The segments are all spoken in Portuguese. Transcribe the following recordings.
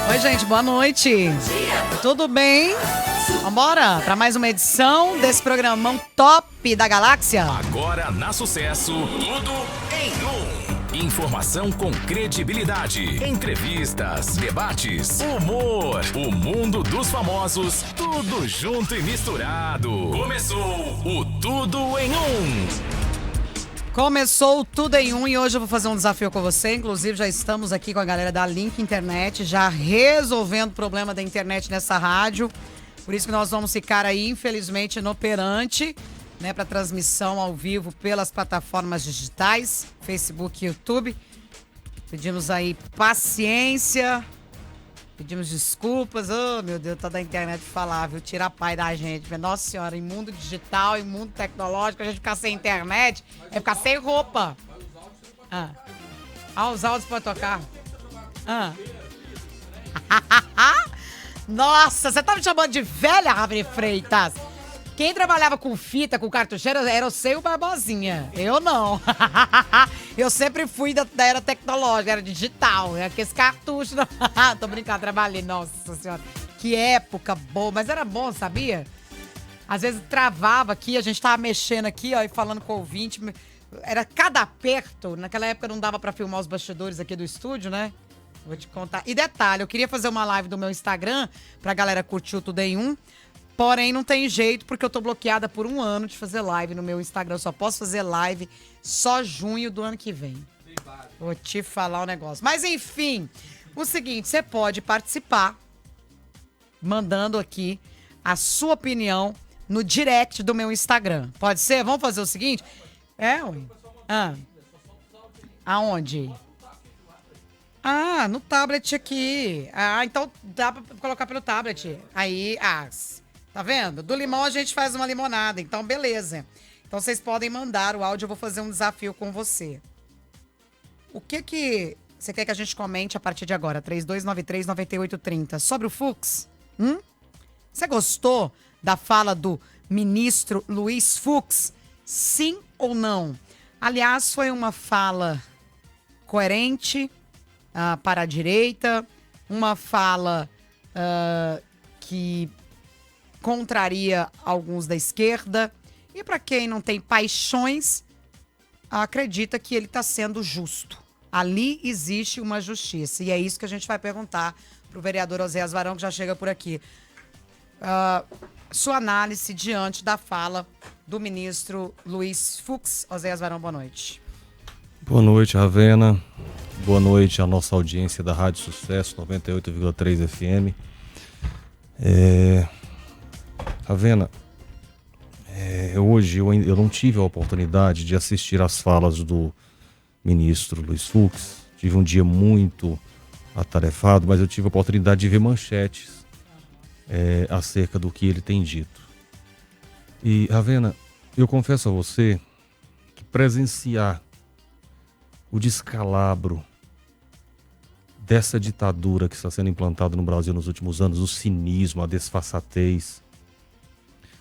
Oi, gente, boa noite. Tudo bem? Vambora para mais uma edição desse programão top da galáxia. Agora na Sucesso, tudo em um. Informação com credibilidade, entrevistas, debates, humor, o mundo dos famosos, tudo junto e misturado. Começou o Tudo em Um. Começou tudo em um e hoje eu vou fazer um desafio com você. Inclusive, já estamos aqui com a galera da Link Internet, já resolvendo o problema da internet nessa rádio. Por isso que nós vamos ficar aí, infelizmente, inoperante, né, para transmissão ao vivo pelas plataformas digitais, Facebook e YouTube. Pedimos aí paciência, pedimos desculpas. Oh, meu Deus, tá da internet falar, viu? Tira a pai da gente. Nossa senhora, em mundo digital, em mundo tecnológico, a gente ficar sem internet é ficar sem roupa. Os áudios pode tocar. Nossa, você tá me chamando de velha, Raven Freitas? Quem trabalhava com fita, com cartucheira, era você e o Barbosinha. Eu não. Eu sempre fui da era tecnológica, era digital. Era aqueles cartuchos. Tô brincando, trabalhei. Nossa senhora. Que época boa. Mas era bom, sabia? Às vezes travava aqui, a gente tava mexendo aqui, ó, e falando com o ouvinte. Era cada aperto. Naquela época não dava pra filmar os bastidores aqui do estúdio, né? Vou te contar. E detalhe, eu queria fazer uma live do meu Instagram pra galera curtir o Tudo em Um. Porém, não tem jeito, porque eu tô bloqueada por 1 ano de fazer live no meu Instagram. Eu só posso fazer live só junho do ano que vem. Vou te falar o negócio. Mas, enfim, o seguinte, você pode participar mandando aqui a sua opinião no direct do meu Instagram. Pode ser? Vamos fazer o seguinte? Aonde? No tablet aqui. Então dá pra colocar pelo tablet. Aí, tá vendo? Do limão a gente faz uma limonada, então beleza. Então vocês podem mandar o áudio, eu vou fazer um desafio com você. O que você quer que a gente comente a partir de agora? 3293-9830. Sobre o Fux? Você gostou da fala do ministro Luiz Fux? Sim ou não? Aliás, foi uma fala coerente para a direita, uma fala que contraria alguns da esquerda. E para quem não tem paixões, acredita que ele está sendo justo. Ali existe uma justiça. E é isso que a gente vai perguntar para o vereador Oséias Varão, que já chega por aqui. Sua análise diante da fala do ministro Luiz Fux. Oséias Varão, boa noite. Boa noite, Ravena. Boa noite à nossa audiência da Rádio Sucesso 98,3 FM. Ravena, hoje eu não tive a oportunidade de assistir às falas do ministro Luiz Fux. Tive um dia muito atarefado, mas eu tive a oportunidade de ver manchetes acerca do que ele tem dito. E, Ravena, eu confesso a você que presenciar o descalabro dessa ditadura que está sendo implantada no Brasil nos últimos anos, o cinismo, a desfaçatez,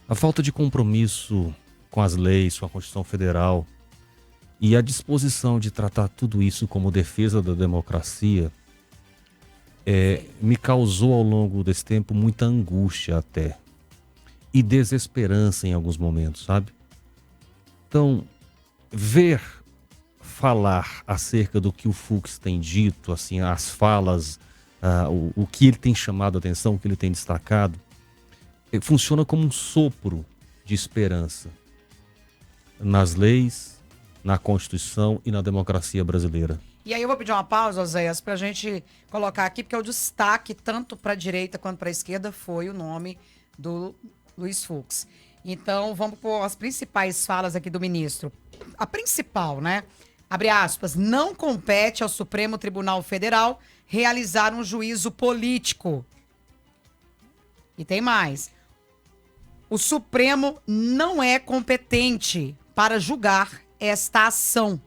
a falta de compromisso com as leis, com a Constituição Federal e a disposição de tratar tudo isso como defesa da democracia, me causou ao longo desse tempo muita angústia até e desesperança em alguns momentos, sabe? Então, falar acerca do que o Fux tem dito, assim, as falas, o que ele tem chamado a atenção, o que ele tem destacado, funciona como um sopro de esperança nas leis, na Constituição e na democracia brasileira. E aí eu vou pedir uma pausa, Oséias, pra gente colocar aqui, porque o destaque, tanto pra direita quanto pra esquerda, foi o nome do Luiz Fux. Então, vamos por as principais falas aqui do ministro. A principal, né? Abre aspas, não compete ao Supremo Tribunal Federal realizar um juízo político. E tem mais. O Supremo não é competente para julgar esta ação.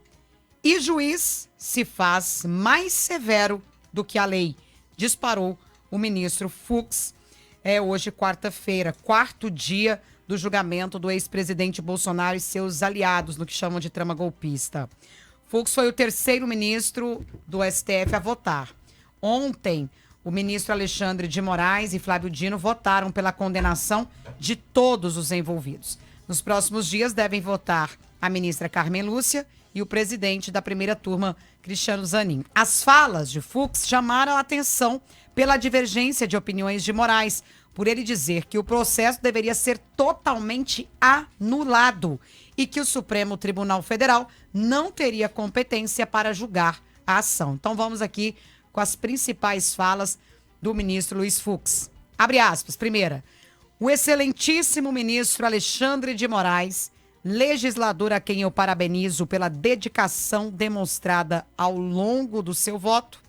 E juiz se faz mais severo do que a lei, disparou o ministro Fux. Hoje, quarta-feira, 4º dia do julgamento do ex-presidente Bolsonaro e seus aliados no que chamam de trama golpista. Fux foi o 3º ministro do STF a votar. Ontem, O ministro Alexandre de Moraes e Flávio Dino votaram pela condenação de todos os envolvidos. Nos próximos dias devem votar a ministra Carmen Lúcia e o presidente da primeira turma, Cristiano Zanin. As falas de Fux chamaram a atenção pela divergência de opiniões de Moraes, por ele dizer que o processo deveria ser totalmente anulado e que o Supremo Tribunal Federal não teria competência para julgar a ação. Então vamos aqui com as principais falas do ministro Luiz Fux. Abre aspas. Primeira, o excelentíssimo ministro Alexandre de Moraes, legislador a quem eu parabenizo pela dedicação demonstrada ao longo do seu voto,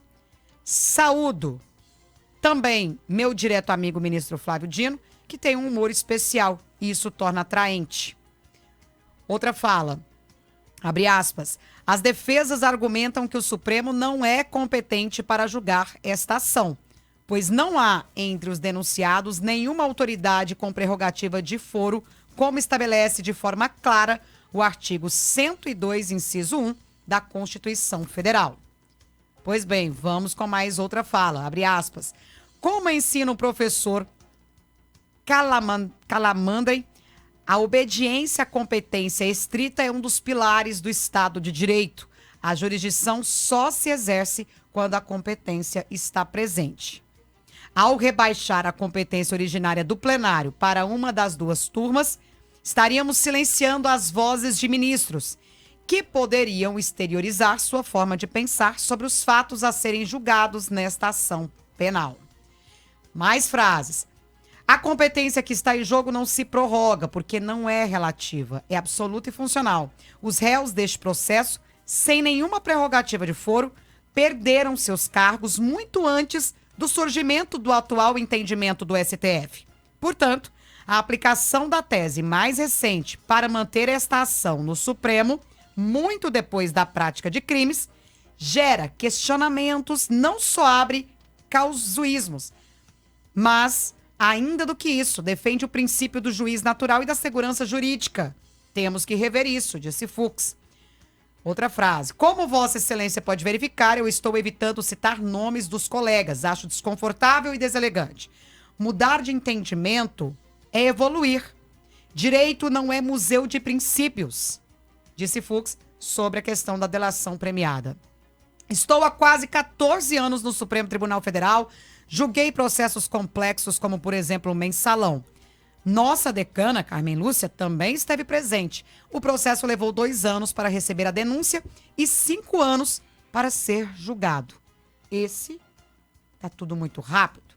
saúdo também meu direto amigo ministro Flávio Dino, que tem um humor especial e isso torna atraente. Outra fala, abre aspas, as defesas argumentam que o Supremo não é competente para julgar esta ação, pois não há entre os denunciados nenhuma autoridade com prerrogativa de foro, como estabelece de forma clara o artigo 102, inciso 1 da Constituição Federal. Pois bem, vamos com mais outra fala, abre aspas. Como ensina o professor Calamandre, a obediência à competência estrita é um dos pilares do Estado de Direito. A jurisdição só se exerce quando a competência está presente. Ao rebaixar a competência originária do plenário para uma das duas turmas, estaríamos silenciando as vozes de ministros, que poderiam exteriorizar sua forma de pensar sobre os fatos a serem julgados nesta ação penal. Mais frases. A competência que está em jogo não se prorroga, porque não é relativa, é absoluta e funcional. Os réus deste processo, sem nenhuma prerrogativa de foro, perderam seus cargos muito antes do surgimento do atual entendimento do STF. Portanto, a aplicação da tese mais recente para manter esta ação no Supremo, muito depois da prática de crimes, gera questionamentos, não só abre casuísmos, mas, ainda do que isso, defende o princípio do juiz natural e da segurança jurídica. Temos que rever isso, disse Fux. Outra frase. Como Vossa Excelência pode verificar, eu estou evitando citar nomes dos colegas. Acho desconfortável e deselegante. Mudar de entendimento é evoluir. Direito não é museu de princípios, disse Fux sobre a questão da delação premiada. Estou há quase 14 anos no Supremo Tribunal Federal. Julguei processos complexos, como, por exemplo, o mensalão. Nossa decana, Carmen Lúcia, também esteve presente. O processo levou 2 anos para receber a denúncia e 5 anos para ser julgado. Esse tá tudo muito rápido.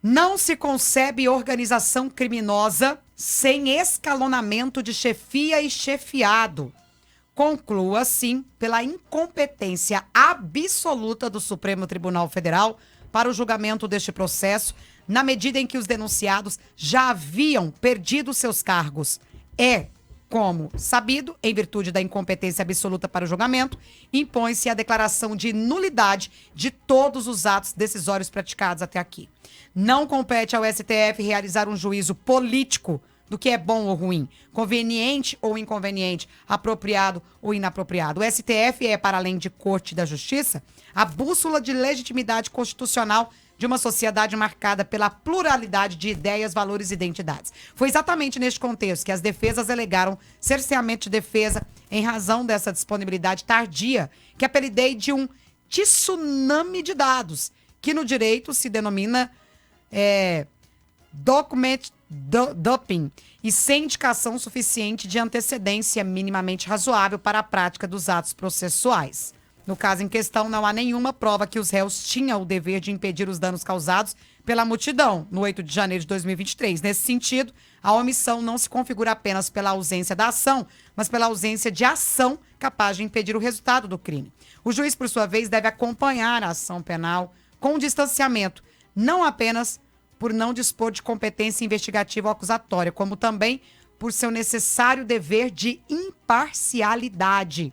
Não se concebe organização criminosa sem escalonamento de chefia e chefiado. Conclua, assim, pela incompetência absoluta do Supremo Tribunal Federal para o julgamento deste processo, na medida em que os denunciados já haviam perdido seus cargos. Como sabido, em virtude da incompetência absoluta para o julgamento, impõe-se a declaração de nulidade de todos os atos decisórios praticados até aqui. Não compete ao STF realizar um juízo político do que é bom ou ruim, conveniente ou inconveniente, apropriado ou inapropriado. O STF é, para além de Corte da Justiça, a bússola de legitimidade constitucional de uma sociedade marcada pela pluralidade de ideias, valores e identidades. Foi exatamente neste contexto que as defesas alegaram cerceamento de defesa em razão dessa disponibilidade tardia, que apelidei de um tsunami de dados, que no direito se denomina document doping, e sem indicação suficiente de antecedência minimamente razoável para a prática dos atos processuais. No caso em questão, não há nenhuma prova que os réus tinham o dever de impedir os danos causados pela multidão no 8 de janeiro de 2023. Nesse sentido, a omissão não se configura apenas pela ausência da ação, mas pela ausência de ação capaz de impedir o resultado do crime. O juiz, por sua vez, deve acompanhar a ação penal com distanciamento, não apenas por não dispor de competência investigativa ou acusatória, como também por seu necessário dever de imparcialidade.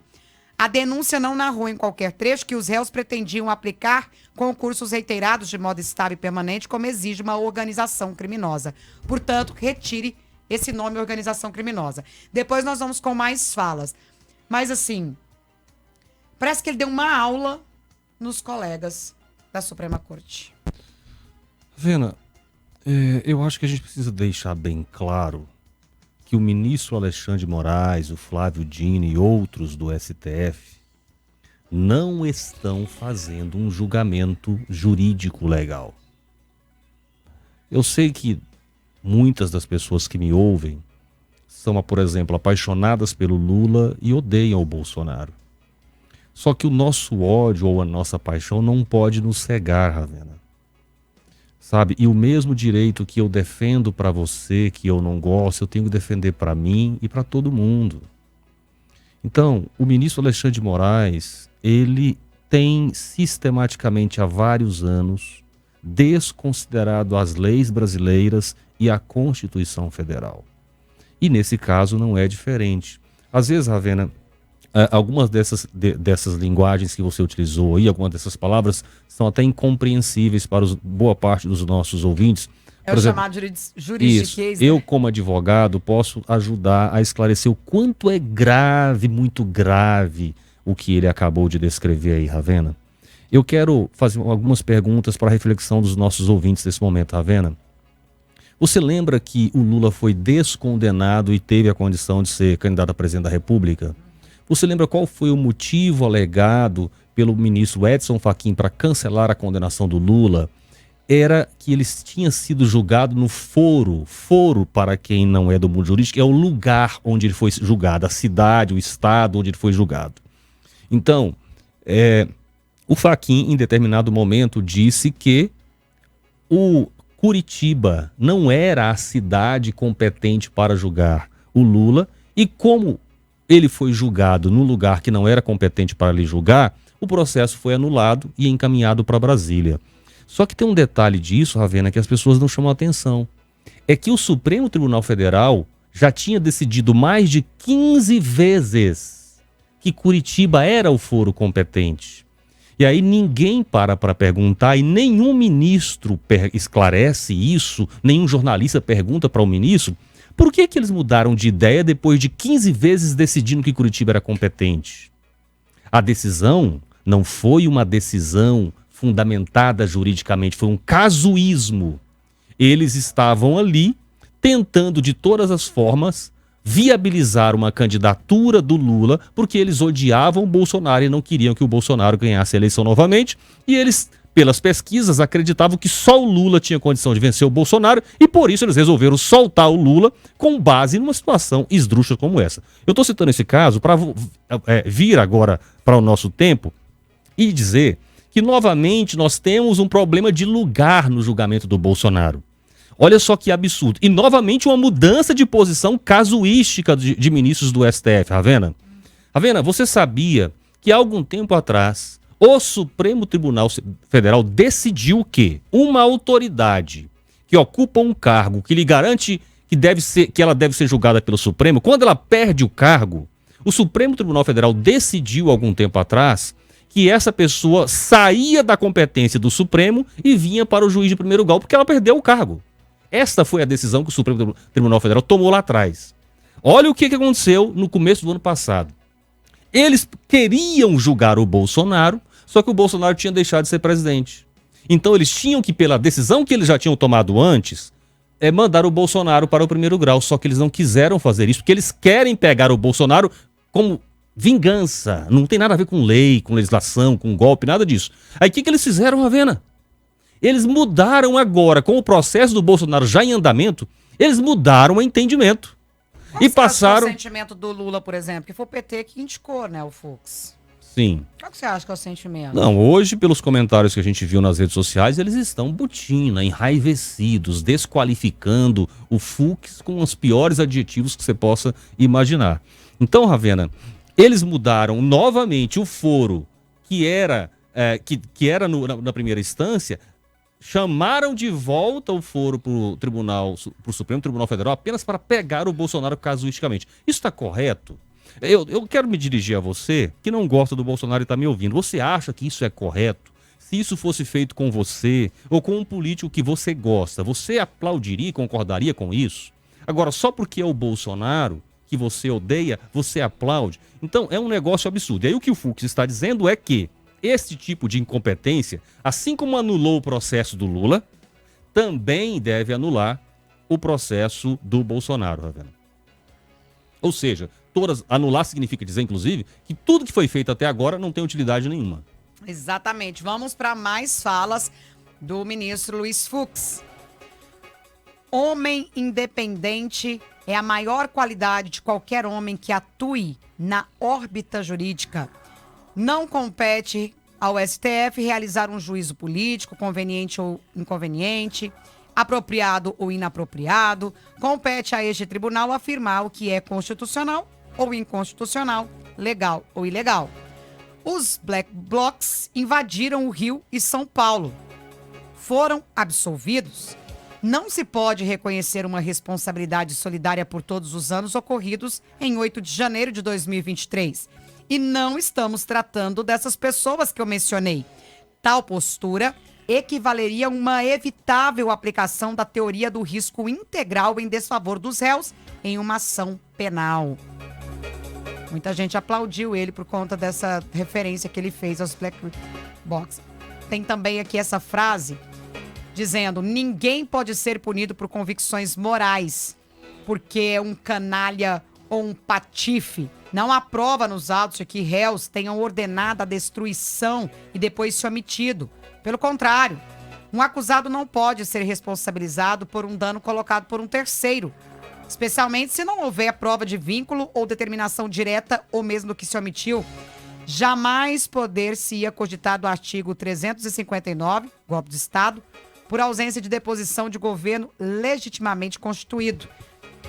A denúncia não narrou em qualquer trecho que os réus pretendiam aplicar concursos reiterados de modo estável e permanente, como exige uma organização criminosa. Portanto, retire esse nome organização criminosa. Depois nós vamos com mais falas. Mas assim, parece que ele deu uma aula nos colegas da Suprema Corte. Vena, eu acho que a gente precisa deixar bem claro que o ministro Alexandre de Moraes, o Flávio Dino e outros do STF não estão fazendo um julgamento jurídico legal. Eu sei que muitas das pessoas que me ouvem são, por exemplo, apaixonadas pelo Lula e odeiam o Bolsonaro. Só que o nosso ódio ou a nossa paixão não pode nos cegar, Ravena. Sabe? E o mesmo direito que eu defendo para você, que eu não gosto, eu tenho que defender para mim e para todo mundo. Então, o ministro Alexandre de Moraes, ele tem sistematicamente há vários anos desconsiderado as leis brasileiras e a Constituição Federal. E nesse caso não é diferente. Às vezes, Ravena, algumas dessas linguagens que você utilizou aí, algumas dessas palavras, são até incompreensíveis para boa parte dos nossos ouvintes. É o chamado juridiquês. Eu, como advogado, posso ajudar a esclarecer o quanto é grave, muito grave, o que ele acabou de descrever aí, Ravena. Eu quero fazer algumas perguntas para a reflexão dos nossos ouvintes nesse momento, Ravena. Você lembra que o Lula foi descondenado e teve a condição de ser candidato a presidente da República? Você lembra qual foi o motivo alegado pelo ministro Edson Fachin para cancelar a condenação do Lula? Era que ele tinha sido julgado no foro. Foro, para quem não é do mundo jurídico, é o lugar onde ele foi julgado, a cidade, o estado onde ele foi julgado. Então, o Fachin, em determinado momento, disse que o Curitiba não era a cidade competente para julgar o Lula, e como ele foi julgado no lugar que não era competente para lhe julgar, o processo foi anulado e encaminhado para Brasília. Só que tem um detalhe disso, Ravena, que as pessoas não chamam atenção. É que o Supremo Tribunal Federal já tinha decidido mais de 15 vezes que Curitiba era o foro competente. E aí ninguém para perguntar, e nenhum ministro esclarece isso, nenhum jornalista pergunta para o ministro, por que eles mudaram de ideia depois de 15 vezes decidindo que Curitiba era competente? A decisão não foi uma decisão fundamentada juridicamente, foi um casuísmo. Eles estavam ali tentando de todas as formas viabilizar uma candidatura do Lula, porque eles odiavam o Bolsonaro e não queriam que o Bolsonaro ganhasse a eleição novamente, e eles, pelas pesquisas, acreditavam que só o Lula tinha condição de vencer o Bolsonaro, e por isso eles resolveram soltar o Lula com base numa situação esdrúxula como essa. Eu estou citando esse caso para vir agora para o nosso tempo e dizer que novamente nós temos um problema de lugar no julgamento do Bolsonaro. Olha só que absurdo. E novamente uma mudança de posição casuística de ministros do STF, Ravena. Ravena, você sabia que há algum tempo atrás o Supremo Tribunal Federal decidiu que uma autoridade que ocupa um cargo que lhe garante que ela deve ser julgada pelo Supremo, quando ela perde o cargo, o Supremo Tribunal Federal decidiu algum tempo atrás que essa pessoa saía da competência do Supremo e vinha para o juiz de primeiro grau porque ela perdeu o cargo. Esta foi a decisão que o Supremo Tribunal Federal tomou lá atrás. Olha o que aconteceu no começo do ano passado. Eles queriam julgar o Bolsonaro, só que o Bolsonaro tinha deixado de ser presidente. Então eles tinham que, pela decisão que eles já tinham tomado antes, mandar o Bolsonaro para o primeiro grau. Só que eles não quiseram fazer isso, porque eles querem pegar o Bolsonaro como vingança. Não tem nada a ver com lei, com legislação, com golpe, nada disso. Aí o que eles fizeram, Ravena? Eles mudaram agora, com o processo do Bolsonaro já em andamento, eles mudaram o entendimento. Qual e passaram... é o sentimento do Lula, por exemplo? Que foi o PT que indicou, né, o Fux. Sim. Qual que você acha que é o sentimento? Não, hoje, pelos comentários que a gente viu nas redes sociais, eles estão butina, enraivecidos, desqualificando o Fux com os piores adjetivos que você possa imaginar. Então, Ravena, eles mudaram novamente o foro que era, na primeira instância, chamaram de volta o foro para o Supremo Tribunal Federal apenas para pegar o Bolsonaro casuisticamente. Isso está correto? Eu quero me dirigir a você que não gosta do Bolsonaro e está me ouvindo. Você acha que isso é correto? Se isso fosse feito com você ou com um político que você gosta, você aplaudiria e concordaria com isso? Agora, só porque é o Bolsonaro que você odeia, você aplaude? Então, é um negócio absurdo. E aí o que o Fux está dizendo é que esse tipo de incompetência, assim como anulou o processo do Lula, também deve anular o processo do Bolsonaro, Ravena. Ou seja, anular significa dizer, inclusive, que tudo que foi feito até agora não tem utilidade nenhuma. Exatamente. Vamos para mais falas do ministro Luiz Fux. Homem independente é a maior qualidade de qualquer homem que atue na órbita jurídica. Não compete ao STF realizar um juízo político, conveniente ou inconveniente, apropriado ou inapropriado. Compete a este tribunal afirmar o que é constitucional ou inconstitucional, legal ou ilegal. Os Black Blocs invadiram o Rio e São Paulo. Foram absolvidos. Não se pode reconhecer uma responsabilidade solidária por todos os anos ocorridos em 8 de janeiro de 2023. E não estamos tratando dessas pessoas que eu mencionei. Tal postura equivaleria a uma evitável aplicação da teoria do risco integral em desfavor dos réus em uma ação penal. Muita gente aplaudiu ele por conta dessa referência que ele fez aos Black Blocs. Tem também aqui essa frase dizendo: ninguém pode ser punido por convicções morais, porque é um canalha ou um patife. Não há prova nos autos de que réus tenham ordenado a destruição e depois se omitido. Pelo contrário, um acusado não pode ser responsabilizado por um dano colocado por um terceiro, especialmente se não houver prova de vínculo ou determinação direta ou mesmo do que se omitiu. Jamais poder-se-ia cogitar do artigo 359, golpe de Estado, por ausência de deposição de governo legitimamente constituído.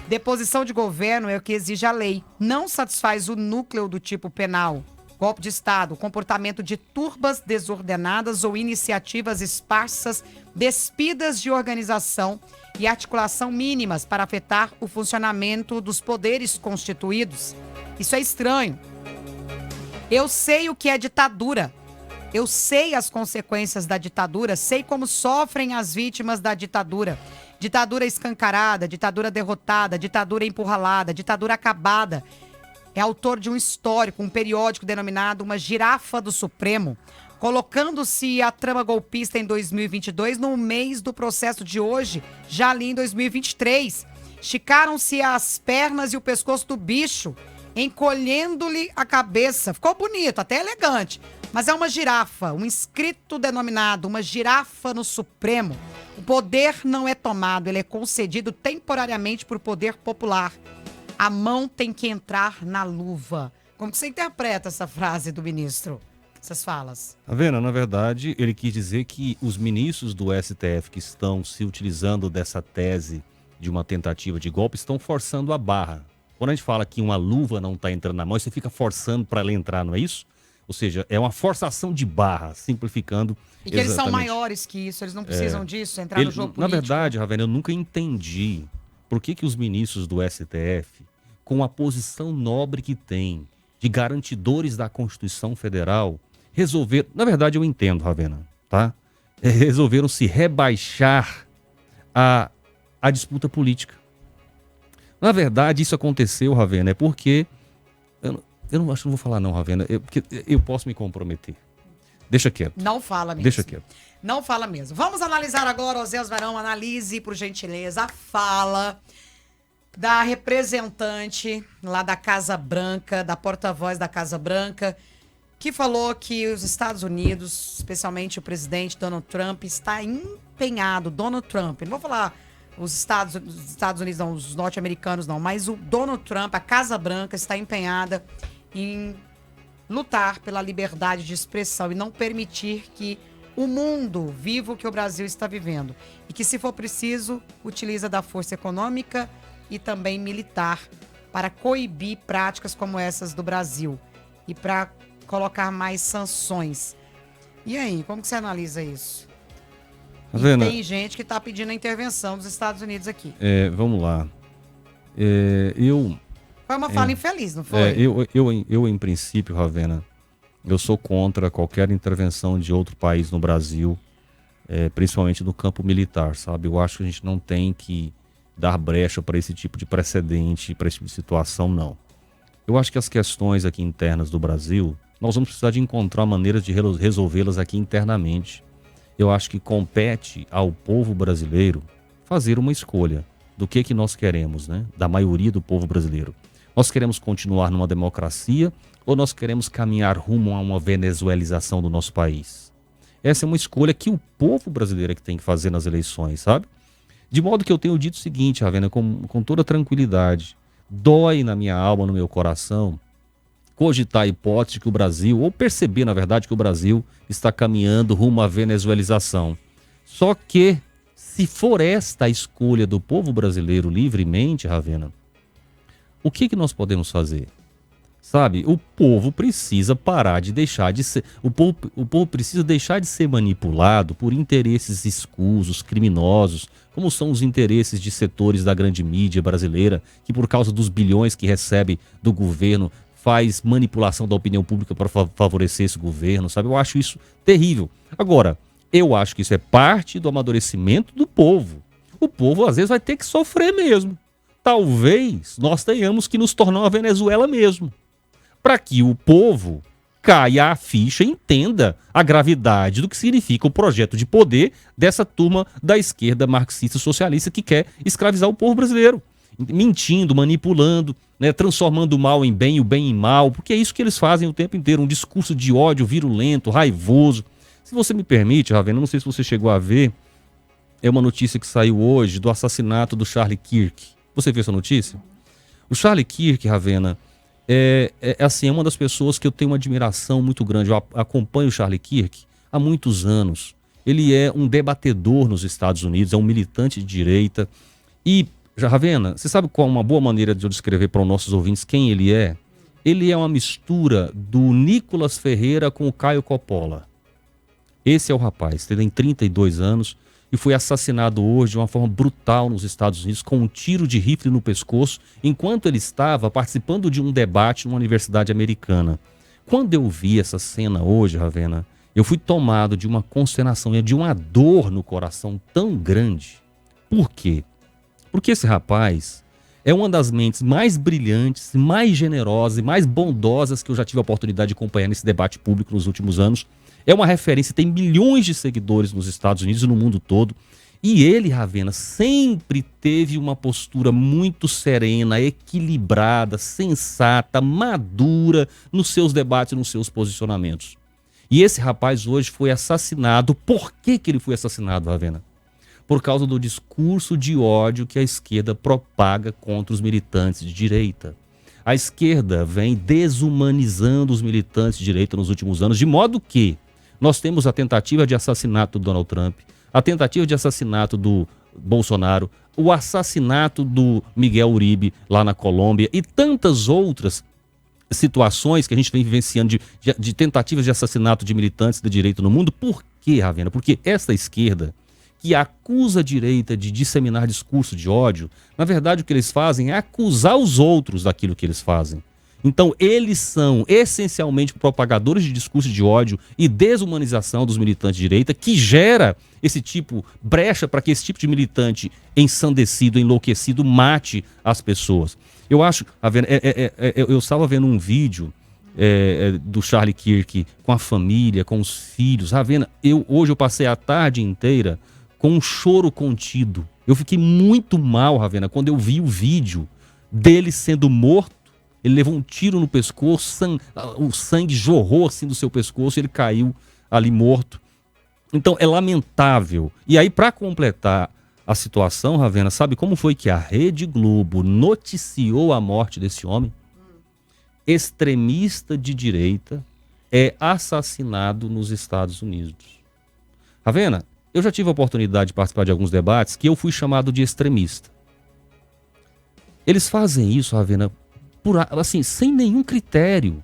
Deposição de governo é o que exige a lei. Não satisfaz o núcleo do tipo penal. Golpe de Estado, comportamento de turbas desordenadas ou iniciativas esparsas, despidas de organização e articulação mínimas para afetar o funcionamento dos poderes constituídos. Isso é estranho. Eu sei o que é ditadura. Eu sei as consequências da ditadura, sei como sofrem as vítimas da ditadura. Ditadura escancarada, ditadura derrotada, ditadura empurralada, ditadura acabada. É autor de um histórico, um periódico denominado Uma Girafa do Supremo, colocando-se a trama golpista em 2022 no mês do processo de hoje, já ali em 2023. Esticaram-se as pernas e o pescoço do bicho, encolhendo-lhe a cabeça. Ficou bonito, até elegante. Mas é uma girafa, um inscrito denominado Uma Girafa no Supremo. O poder não é tomado, ele é concedido temporariamente por poder popular. A mão tem que entrar na luva. Como que você interpreta essa frase do ministro? Essas falas? Tá vendo? Na verdade, ele quis dizer que os ministros do STF que estão se utilizando dessa tese de uma tentativa de golpe estão forçando a barra. Quando a gente fala que uma luva não está entrando na mão, você fica forçando para ela entrar, não é isso? Ou seja, é uma forçação de barra, simplificando. E que eles são maiores que isso, eles não precisam disso, entrar no jogo político. Na verdade, Ravena, eu nunca entendi por que os ministros do STF, com a posição nobre que têm, de garantidores da Constituição Federal, resolveram... Na verdade, eu entendo, Ravena, tá? Resolveram se rebaixar a disputa política. Na verdade, isso aconteceu, Ravena, é porque... Eu não acho que não vou falar não, Ravena, porque eu posso me comprometer. Deixa quieto. Não fala mesmo. Deixa quieto. Não fala mesmo. Vamos analisar agora, Oséias Varão, analise, por gentileza, a fala da representante lá da Casa Branca, da porta-voz da Casa Branca, que falou que os Estados Unidos, especialmente o presidente Donald Trump, está empenhado, Donald Trump, não vou falar os Estados Unidos não, os norte-americanos não, mas o Donald Trump, a Casa Branca, está empenhada em lutar pela liberdade de expressão e não permitir que o mundo viva o que o Brasil está vivendo. E que, se for preciso, utiliza da força econômica e também militar para coibir práticas como essas do Brasil e para colocar mais sanções. E aí, como que você analisa isso? E tem gente que está pedindo a intervenção dos Estados Unidos aqui. Vamos lá. Foi uma fala infeliz, não foi? Eu, em princípio, Ravena, eu sou contra qualquer intervenção de outro país no Brasil, principalmente no campo militar, sabe? Eu acho que a gente não tem que dar brecha para esse tipo de precedente, para esse tipo de situação, não. Eu acho que as questões aqui internas do Brasil nós vamos precisar de encontrar maneiras de resolvê-las aqui internamente. Eu acho que compete ao povo brasileiro fazer uma escolha do que nós queremos, né? Da maioria do povo brasileiro. Nós queremos continuar numa democracia ou nós queremos caminhar rumo a uma venezuelização do nosso país? Essa é uma escolha que o povo brasileiro é que tem que fazer nas eleições, sabe? De modo que eu tenho dito o seguinte, Ravena, com toda tranquilidade, dói na minha alma, no meu coração, cogitar a hipótese de que o Brasil, ou perceber, na verdade, que o Brasil está caminhando rumo à venezuelização. Só que, se for esta a escolha do povo brasileiro livremente, Ravena, o que nós podemos fazer? Sabe, o povo precisa parar de deixar de ser... O povo precisa deixar de ser manipulado por interesses escusos, criminosos, como são os interesses de setores da grande mídia brasileira, que por causa dos bilhões que recebe do governo, faz manipulação da opinião pública para favorecer esse governo, sabe? Eu acho isso terrível. Agora, eu acho que isso é parte do amadurecimento do povo. O povo, às vezes, vai ter que sofrer mesmo. Talvez nós tenhamos que nos tornar uma Venezuela mesmo, para que o povo caia a ficha e entenda a gravidade do que significa o projeto de poder dessa turma da esquerda marxista-socialista que quer escravizar o povo brasileiro, mentindo, manipulando, né, transformando o mal em bem e o bem em mal, porque é isso que eles fazem o tempo inteiro, um discurso de ódio virulento, raivoso. Se você me permite, Ravena, não sei se você chegou a ver, é uma notícia que saiu hoje do assassinato do Charlie Kirk. Você viu essa notícia? O Charlie Kirk, Ravena, é uma das pessoas que eu tenho uma admiração muito grande. Eu acompanho o Charlie Kirk há muitos anos. Ele é um debatedor nos Estados Unidos, é um militante de direita. E, Ravena, você sabe qual é uma boa maneira de eu descrever para os nossos ouvintes quem ele é? Ele é uma mistura do Nicolas Ferreira com o Caio Coppola. Esse é o rapaz, ele tem 32 anos e foi assassinado hoje de uma forma brutal nos Estados Unidos com um tiro de rifle no pescoço enquanto ele estava participando de um debate numa universidade americana. Quando eu vi essa cena hoje, Ravena, eu fui tomado de uma consternação e de uma dor no coração tão grande. Por quê? Porque esse rapaz é uma das mentes mais brilhantes, mais generosas e mais bondosas que eu já tive a oportunidade de acompanhar nesse debate público nos últimos anos. É uma referência, tem milhões de seguidores nos Estados Unidos e no mundo todo. E ele, Ravena, sempre teve uma postura muito serena, equilibrada, sensata, madura nos seus debates e nos seus posicionamentos. E esse rapaz hoje foi assassinado. Por que ele foi assassinado, Ravena? Por causa do discurso de ódio que a esquerda propaga contra os militantes de direita. A esquerda vem desumanizando os militantes de direita nos últimos anos, de modo que nós temos a tentativa de assassinato do Donald Trump, a tentativa de assassinato do Bolsonaro, o assassinato do Miguel Uribe lá na Colômbia e tantas outras situações que a gente vem vivenciando de tentativas de assassinato de militantes da direita no mundo. Por quê, Ravena? Porque essa esquerda que acusa a direita de disseminar discurso de ódio, na verdade o que eles fazem é acusar os outros daquilo que eles fazem. Então eles são essencialmente propagadores de discurso de ódio e desumanização dos militantes de direita, que gera esse tipo, brecha para que esse tipo de militante ensandecido, enlouquecido, mate as pessoas. Eu acho, eu estava vendo um vídeo do Charlie Kirk com a família, com os filhos. Ravena, hoje eu passei a tarde inteira com um choro contido. Eu fiquei muito mal, Ravena, quando eu vi o vídeo dele sendo morto. Ele levou um tiro no pescoço, o sangue jorrou assim do seu pescoço e ele caiu ali morto. Então é lamentável. E aí, para completar a situação, Ravena, sabe como foi que a Rede Globo noticiou a morte desse homem? Extremista de direita é assassinado nos Estados Unidos. Ravena, eu já tive a oportunidade de participar de alguns debates que eu fui chamado de extremista. Eles fazem isso, Ravena, assim, sem nenhum critério.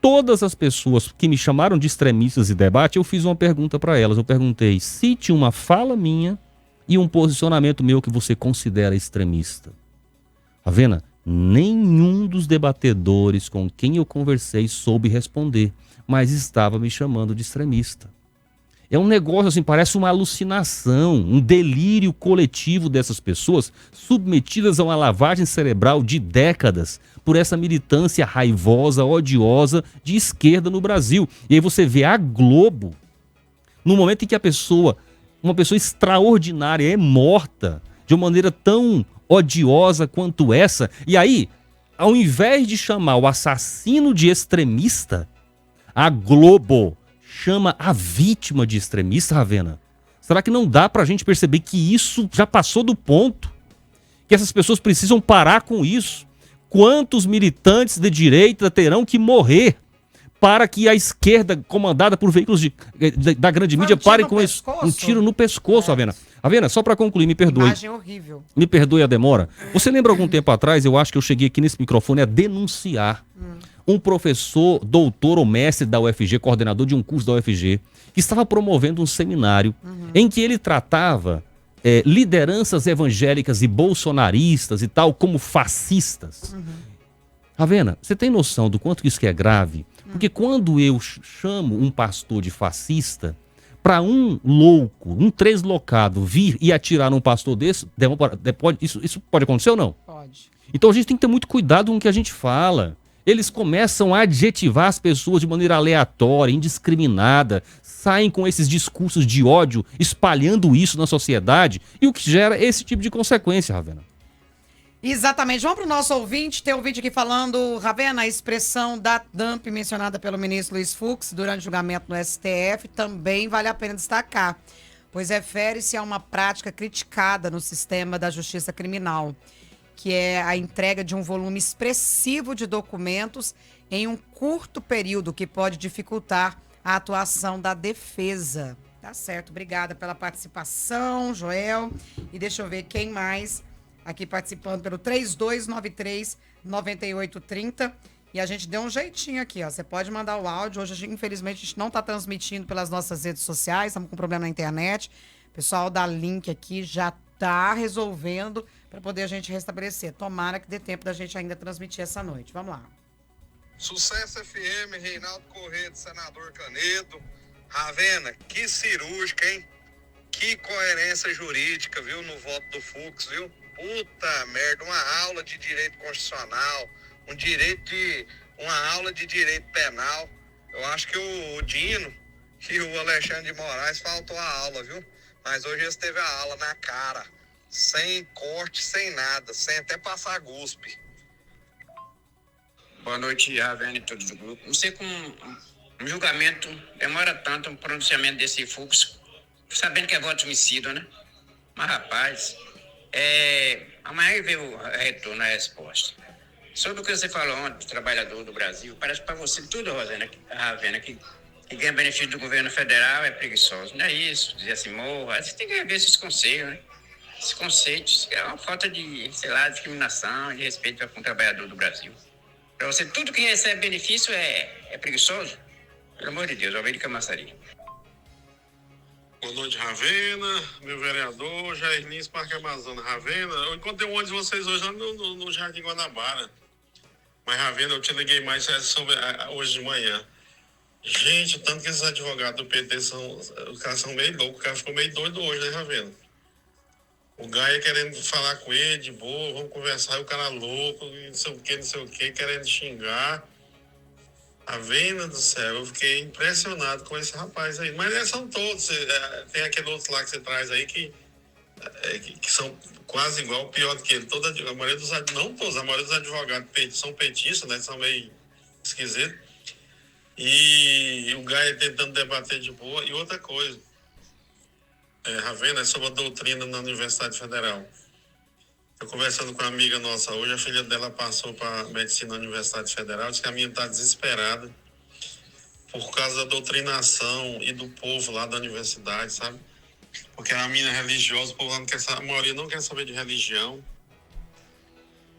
Todas as pessoas que me chamaram de extremistas em debate, eu fiz uma pergunta para elas. Eu perguntei: cite uma fala minha e um posicionamento meu que você considera extremista. Ravena, nenhum dos debatedores com quem eu conversei soube responder, mas estava me chamando de extremista. É um negócio assim, parece uma alucinação, um delírio coletivo dessas pessoas submetidas a uma lavagem cerebral de décadas por essa militância raivosa, odiosa de esquerda no Brasil. E aí você vê a Globo, no momento em que uma pessoa extraordinária é morta de uma maneira tão odiosa quanto essa, e aí, ao invés de chamar o assassino de extremista, a Globo chama a vítima de extremista, Ravena. Será que não dá pra gente perceber que isso já passou do ponto? Que essas pessoas precisam parar com isso? Quantos militantes de direita terão que morrer para que a esquerda, comandada por veículos da grande mídia, pare com isso? Um tiro no pescoço, Ravena. Ravena, só para concluir, me perdoe. Imagem horrível. Me perdoe a demora. Você lembra algum tempo atrás, eu acho que eu cheguei aqui nesse microfone a denunciar um professor, doutor ou mestre da UFG, coordenador de um curso da UFG, que estava promovendo um seminário em que ele tratava lideranças evangélicas e bolsonaristas e tal como fascistas. Ravena, você tem noção do quanto isso que é grave? Porque quando eu chamo um pastor de fascista, para um louco, um translocado vir e atirar num pastor desse, isso pode acontecer ou não? Pode. Então a gente tem que ter muito cuidado com o que a gente fala. Eles começam a adjetivar as pessoas de maneira aleatória, indiscriminada, saem com esses discursos de ódio, espalhando isso na sociedade, e o que gera esse tipo de consequência, Ravena. Exatamente. Vamos para o nosso ouvinte. Tem um ouvinte aqui falando, Ravena, a expressão da dump mencionada pelo ministro Luiz Fux durante o julgamento no STF também vale a pena destacar, pois refere-se a uma prática criticada no sistema da justiça criminal, que é a entrega de um volume expressivo de documentos em um curto período, que pode dificultar a atuação da defesa. Tá certo. Obrigada pela participação, Joel. E deixa eu ver quem mais aqui participando pelo 3293-9830. E a gente deu um jeitinho aqui, ó. Você pode mandar o áudio. Hoje, infelizmente, a gente não está transmitindo pelas nossas redes sociais. Estamos com problema na internet. O pessoal da Link aqui já está resolvendo para poder a gente restabelecer. Tomara que dê tempo da gente ainda transmitir essa noite. Vamos lá. Sucesso FM, Reinaldo Corrêa, senador Canedo. Ravena, que cirúrgica, hein? Que coerência jurídica, viu, no voto do Fux, viu? Puta merda, uma aula de direito constitucional, uma aula de direito penal. Eu acho que o Dino e o Alexandre de Moraes faltou a aula, viu? Mas hoje eles teve a aula na cara, sem corte, sem nada, sem até passar guspe. Boa noite, Ravena e todos do grupo. Não sei como um julgamento demora tanto, um pronunciamento desse Fux, sabendo que é voto homicida, né? Mas, rapaz, amanhã vê o retorno, a resposta. Sobre o que você falou ontem, do trabalhador do Brasil, parece para você tudo, Ravena, que ganha benefício do governo federal é preguiçoso. Não é isso, dizer assim, morra. Você tem que ver esses conselhos, né? Esses conceitos, é uma falta de, discriminação, de respeito com o trabalhador do Brasil. Para você, tudo que recebe benefício é preguiçoso? Pelo amor de Deus, Alveiro Camaçari. Boa noite, Ravena, meu vereador, Jair Lins, Parque Amazonas. Ravena, eu encontrei um ônibus de vocês hoje lá no Jardim Guanabara. Mas, Ravena, eu te liguei mais sobre hoje de manhã. Gente, tanto que esses advogados do PT os caras são meio loucos, o cara ficou meio doido hoje, né, Ravena? O Gaia querendo falar com ele de boa, vamos conversar, e o cara louco, não sei o que, querendo xingar. Ravena do céu, eu fiquei impressionado com esse rapaz aí. Mas são todos, tem aquele outro lá que você traz aí que são quase igual, pior do que ele. A maioria não todos, a maioria dos advogados são petistas, né, são meio esquisitos. E o Gaia tentando debater de boa. E outra coisa, Ravena, é sobre a doutrina na Universidade Federal. Estou conversando com uma amiga nossa hoje, a filha dela passou para medicina na Universidade Federal, disse que a minha está desesperada por causa da doutrinação e do povo lá da universidade, sabe? Porque é uma menina religiosa, o povo lá não quer saber, a maioria não quer saber de religião.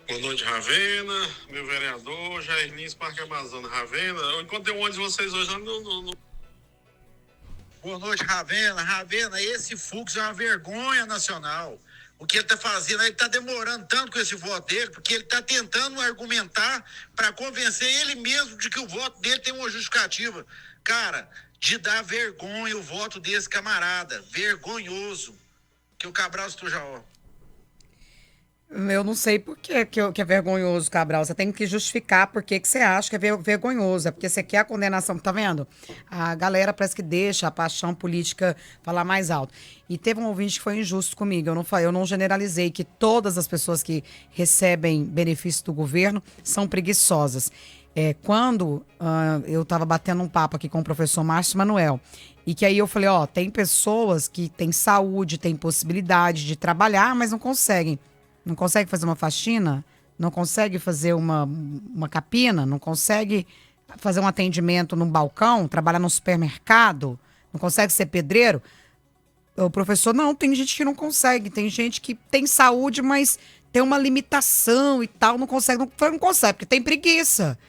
Boa noite, Ravena, meu vereador, Jair Lins, Parque Amazonas. Ravena, eu encontrei um ônibus de vocês hoje lá no... Boa noite, Ravena. Ravena, esse Fux é uma vergonha nacional. O que ele está fazendo, ele está demorando tanto com esse voto dele, porque ele está tentando argumentar para convencer ele mesmo de que o voto dele tem uma justificativa. Cara, de dar vergonha o voto desse camarada. Vergonhoso. Que o Cabral Estujaó. Eu não sei por que é vergonhoso, Cabral. Você tem que justificar por que você acha que é vergonhoso. É porque você quer a condenação. Tá vendo? A galera parece que deixa a paixão política falar mais alto. E teve um ouvinte que foi injusto comigo. Eu não generalizei que todas as pessoas que recebem benefício do governo são preguiçosas. Quando eu estava batendo um papo aqui com o professor Márcio Manuel, e que aí eu falei, tem pessoas que têm saúde, têm possibilidade de trabalhar, mas não conseguem. Não consegue fazer uma faxina, não consegue fazer uma capina, não consegue fazer um atendimento num balcão, trabalhar num supermercado, não consegue ser pedreiro. O professor, não, tem gente que não consegue, tem gente que tem saúde, mas tem uma limitação e tal, não consegue, porque tem preguiça.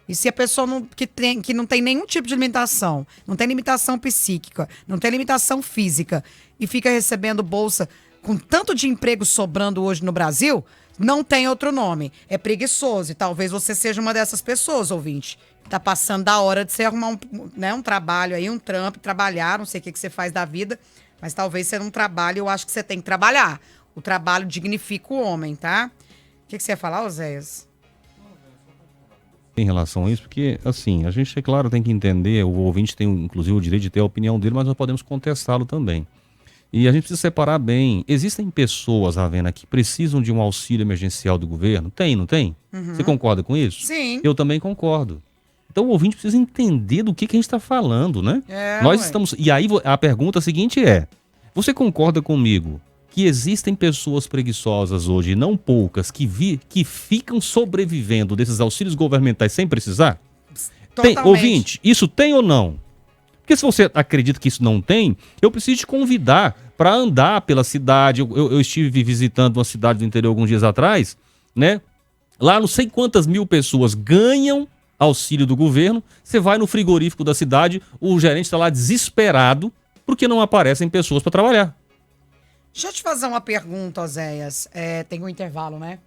E se a pessoa que não tem nenhum tipo de limitação, não tem limitação psíquica, não tem limitação física, e fica recebendo bolsa com tanto de emprego sobrando hoje no Brasil, não tem outro nome. É preguiçoso. E talvez você seja uma dessas pessoas, ouvinte. Tá passando da hora de você arrumar um trabalho aí, um trampo, trabalhar, não sei o que você faz da vida, mas talvez você não trabalhe, eu acho que você tem que trabalhar. O trabalho dignifica o homem, tá? O que você ia falar, Oséias? Em relação a isso, porque, assim, a gente, é claro, tem que entender, o ouvinte tem, inclusive, o direito de ter a opinião dele, mas nós podemos contestá-lo também. E a gente precisa separar bem. Existem pessoas, Ravena, que precisam de um auxílio emergencial do governo? Tem, não tem? Uhum. Você concorda com isso? Sim. Eu também concordo. Então o ouvinte precisa entender do que a gente está falando, né? Nós estamos. E aí a pergunta seguinte é: você concorda comigo que existem pessoas preguiçosas hoje, e não poucas, que ficam sobrevivendo desses auxílios governamentais sem precisar? Tem, ouvinte, isso tem ou não? Porque se você acredita que isso não tem, eu preciso te convidar para andar pela cidade. Eu estive visitando uma cidade do interior alguns dias atrás, né? Lá não sei quantas mil pessoas ganham auxílio do governo. Você vai no frigorífico da cidade, o gerente está lá desesperado porque não aparecem pessoas para trabalhar. Deixa eu te fazer uma pergunta, Oséias. Tem um intervalo, né?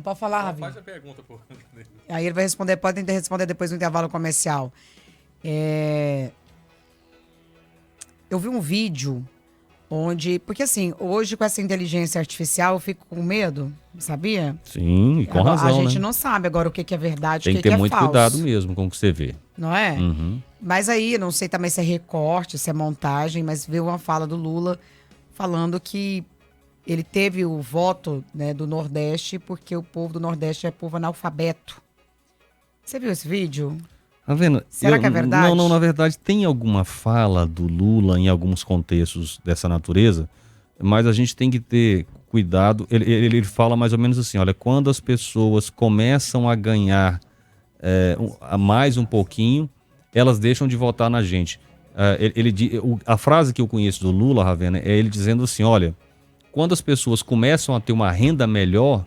Pode falar, Ravi. Faz a pergunta, pô. Aí ele vai responder, pode responder depois do intervalo comercial. Eu vi um vídeo onde... Porque assim, hoje com essa inteligência artificial eu fico com medo, sabia? Sim, e com razão, A gente né? não sabe agora o que é verdade, Tem o que é falso. Tem que ter muito cuidado mesmo com o que você vê. Não é? Uhum. Mas aí, não sei também se é recorte, se é montagem, mas veio uma fala do Lula falando que ele teve o voto, né, do Nordeste porque o povo do Nordeste é povo analfabeto. Você viu esse vídeo? Ravena, Será que é verdade? Não, na verdade tem alguma fala do Lula em alguns contextos dessa natureza, mas a gente tem que ter cuidado. Ele fala mais ou menos assim, olha, quando as pessoas começam a ganhar mais um pouquinho, elas deixam de votar na gente. A frase que eu conheço do Lula, Ravena, é ele dizendo assim, olha, quando as pessoas começam a ter uma renda melhor,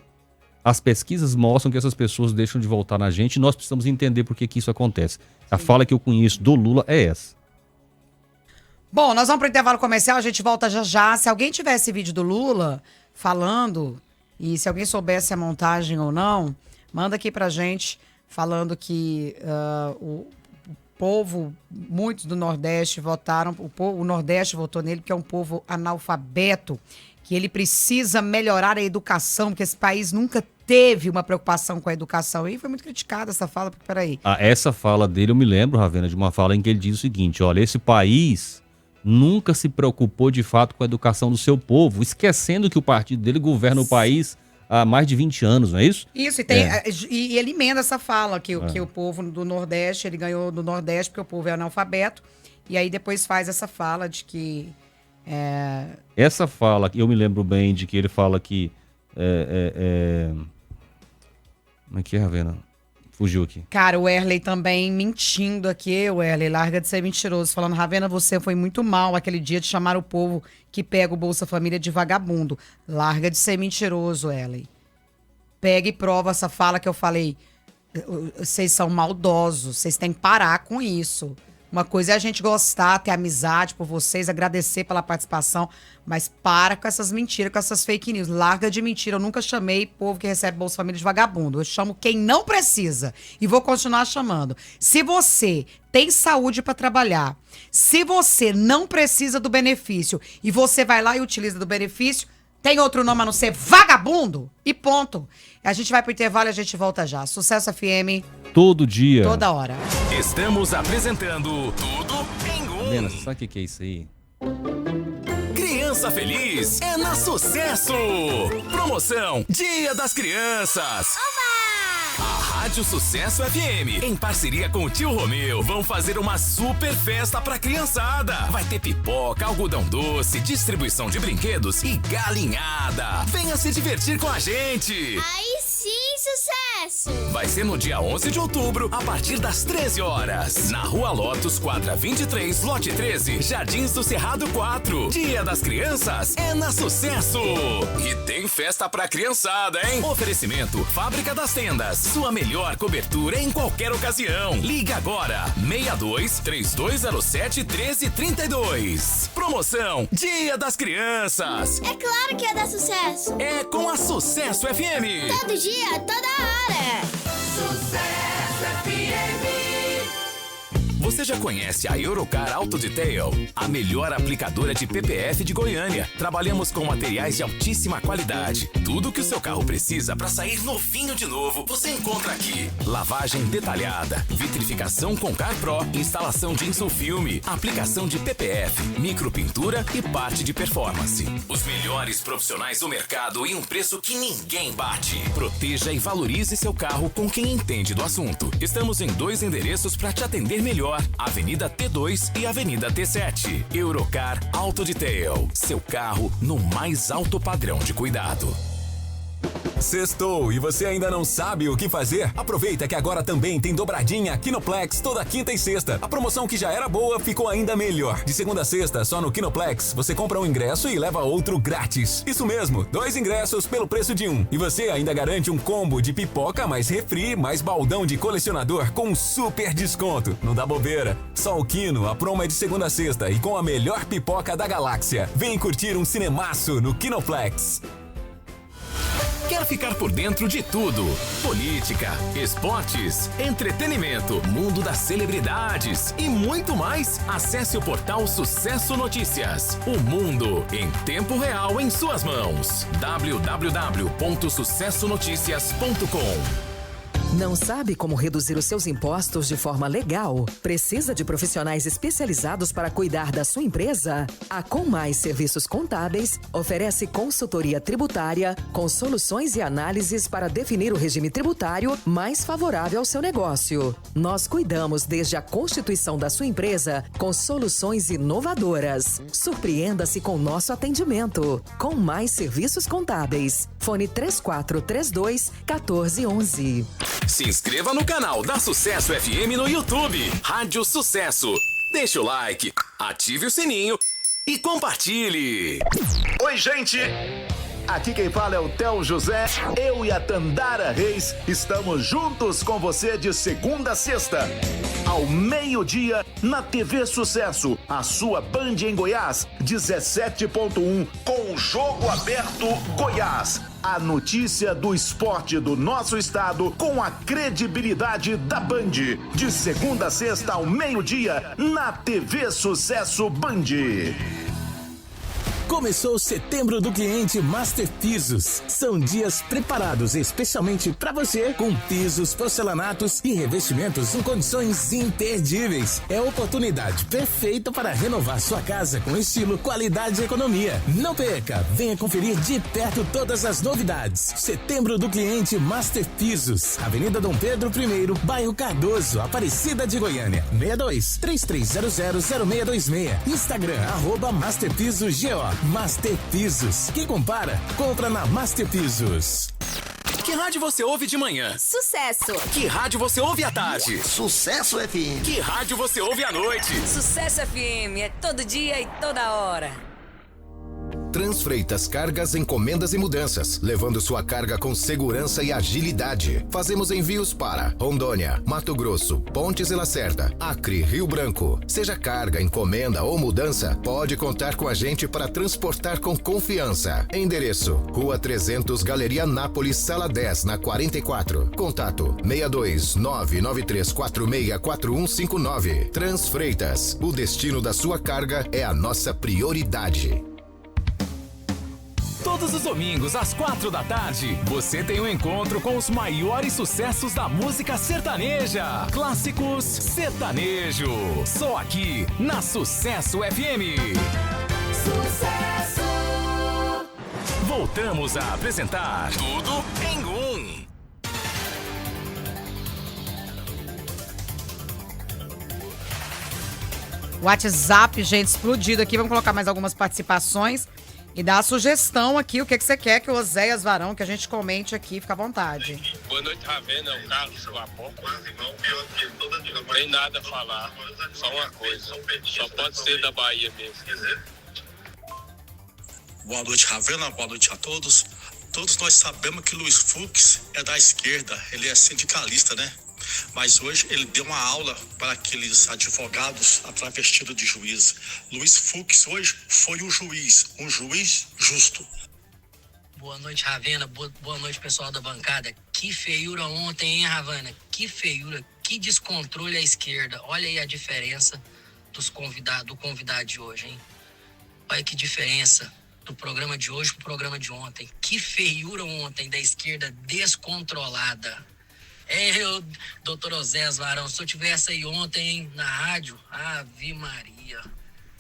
as pesquisas mostram que essas pessoas deixam de voltar na gente e nós precisamos entender por que isso acontece. A fala que eu conheço do Lula é essa. Bom, nós vamos para o intervalo comercial, a gente volta já já. Se alguém tiver esse vídeo do Lula falando, e se alguém soubesse a montagem ou não, manda aqui pra gente falando que o povo, muitos do Nordeste votaram, o Nordeste votou nele porque é um povo analfabeto, que ele precisa melhorar a educação, porque esse país nunca teve uma preocupação com a educação. E foi muito criticada essa fala, porque peraí. Essa fala dele, eu me lembro, Ravena, de uma fala em que ele diz o seguinte, olha, esse país nunca se preocupou de fato com a educação do seu povo, esquecendo que o partido dele governa o país há mais de 20 anos, não é isso? Isso, e ele emenda essa fala, que o povo do Nordeste, ele ganhou do Nordeste porque o povo é analfabeto, e aí depois faz essa fala de que... Essa fala, eu me lembro bem de que ele fala que... Como é que é, Ravena? Fugiu aqui. Cara, o Erley também mentindo aqui, o Erley, larga de ser mentiroso, falando, Ravena, você foi muito mal aquele dia de chamar o povo que pega o Bolsa Família de vagabundo. Larga de ser mentiroso, Erley. Pega e prova essa fala que eu falei. Vocês são maldosos, vocês têm que parar com isso. Uma coisa é a gente gostar, ter amizade por vocês, agradecer pela participação, mas para com essas mentiras, com essas fake news. Larga de mentira. Eu nunca chamei povo que recebe Bolsa Família de vagabundo. Eu chamo quem não precisa e vou continuar chamando. Se você tem saúde para trabalhar, se você não precisa do benefício e você vai lá e utiliza do benefício, tem outro nome a não ser vagabundo? E ponto. A gente vai pro intervalo e a gente volta já. Sucesso FM. Todo dia. Toda hora. Estamos apresentando Tudo em Um. Helena, você sabe o que é isso aí? Criança Feliz é na Sucesso. Promoção Dia das Crianças. A Rádio Sucesso FM, em parceria com o Tio Romeu, vão fazer uma super festa pra criançada. Vai ter pipoca, algodão doce, distribuição de brinquedos e galinhada. Venha se divertir com a gente. Aí sim, sucesso! Vai ser no dia 11 de outubro, a partir das 13 horas. Na Rua Lotus, quadra 23, lote 13, Jardins do Cerrado 4. Dia das Crianças é na Sucesso. E tem festa pra criançada, hein? Oferecimento Fábrica das Tendas. Sua melhor cobertura em qualquer ocasião. Liga agora, 62-3207-1332. Promoção Dia das Crianças. É claro que é dar sucesso! É com a Sucesso FM. Todo dia, toda hora! Sucesso FM. Você já conhece a Eurocar Auto Detail? A melhor aplicadora de PPF de Goiânia. Trabalhamos com materiais de altíssima qualidade. Tudo que o seu carro precisa para sair novinho de novo, você encontra aqui. Lavagem detalhada, vitrificação com CarPro, instalação de insulfilme, aplicação de PPF, micropintura e parte de performance. Os melhores profissionais do mercado e um preço que ninguém bate. Proteja e valorize seu carro com quem entende do assunto. Estamos em 2 endereços para te atender melhor. Avenida T2 e Avenida T7. Eurocar Auto Detail. Seu carro no mais alto padrão de cuidado. Sextou e você ainda não sabe o que fazer? Aproveita que agora também tem dobradinha Kinoplex toda quinta e sexta. A promoção que já era boa ficou ainda melhor. De segunda a sexta, só no Kinoplex, você compra um ingresso e leva outro grátis. Isso mesmo, 2 ingressos pelo preço de 1. E você ainda garante um combo de pipoca mais refri, mais baldão de colecionador com super desconto. Não dá bobeira. Só o Kino, a promo é de segunda a sexta e com a melhor pipoca da galáxia. Vem curtir um cinemaço no Kinoplex. Quer ficar por dentro de tudo? Política, esportes, entretenimento, mundo das celebridades e muito mais? Acesse o portal Sucesso Notícias. O mundo em tempo real em suas mãos. www.sucessonoticias.com. Não sabe como reduzir os seus impostos de forma legal? Precisa de profissionais especializados para cuidar da sua empresa? A Com Mais Serviços Contábeis oferece consultoria tributária com soluções e análises para definir o regime tributário mais favorável ao seu negócio. Nós cuidamos desde a constituição da sua empresa com soluções inovadoras. Surpreenda-se com nosso atendimento. Com Mais Serviços Contábeis. Fone 3432-1411. Se inscreva no canal da Sucesso FM no YouTube. Rádio Sucesso. Deixe o like, ative o sininho e compartilhe. Oi, gente! Aqui quem fala é o Theo José. Eu e a Tandara Reis estamos juntos com você de segunda a sexta, ao meio-dia, na TV Sucesso, a sua Band em Goiás, 17.1, com o Jogo Aberto Goiás. A notícia do esporte do nosso estado com a credibilidade da Band. De segunda a sexta ao meio-dia, na TV Sucesso Band. Começou o Setembro do Cliente Master Pisos. São dias preparados especialmente para você com pisos, porcelanatos e revestimentos em condições imperdíveis. É a oportunidade perfeita para renovar sua casa com estilo, qualidade e economia. Não perca, venha conferir de perto todas as novidades. Setembro do Cliente Master Pisos. Avenida Dom Pedro I, bairro Cardoso, Aparecida de Goiânia. 62-3300-0626. Instagram, @MasterPisosGO. Master Pisos. Quem compara, compra na Master Pisos. Que rádio você ouve de manhã? Sucesso. Que rádio você ouve à tarde? Sucesso FM. Que rádio você ouve à noite? Sucesso FM é todo dia e toda hora. Transfreitas Cargas, Encomendas e Mudanças, levando sua carga com segurança e agilidade. Fazemos envios para Rondônia, Mato Grosso, Pontes e Lacerda, Acre, Rio Branco. Seja carga, encomenda ou mudança, pode contar com a gente para transportar com confiança. Endereço: Rua 300, Galeria Nápoles, Sala 10, na 44. Contato: 62993464159. Transfreitas, o destino da sua carga é a nossa prioridade. Todos os domingos, às 4 da tarde, você tem um encontro com os maiores sucessos da música sertaneja. Clássicos sertanejo. Só aqui, na Sucesso FM. Sucesso! Voltamos a apresentar Tudo em Um. WhatsApp, gente, explodido aqui. Vamos colocar mais algumas participações. E dá a sugestão aqui, o que você quer que o Oséias Varão, que a gente comente aqui, fica à vontade. Boa noite, Ravena, o Carlos Vapor. Não tem nada a falar, só uma coisa, só pode ser da Bahia mesmo. Boa noite, Ravena, boa noite a todos. Todos nós sabemos que Luiz Fux é da esquerda, ele é sindicalista, né? Mas hoje ele deu uma aula para aqueles advogados travestidos de juiz. Luiz Fux hoje foi um juiz justo. Boa noite, Ravena. Boa noite, pessoal da bancada. Que feiura ontem, hein, Ravena? Que feiura, que descontrole à esquerda. Olha aí a diferença do convidado de hoje, hein? Olha que diferença do programa de hoje pro programa de ontem. Que feiura ontem da esquerda descontrolada. Doutor Oséias Varão, se eu tivesse aí ontem na rádio, Ave Maria,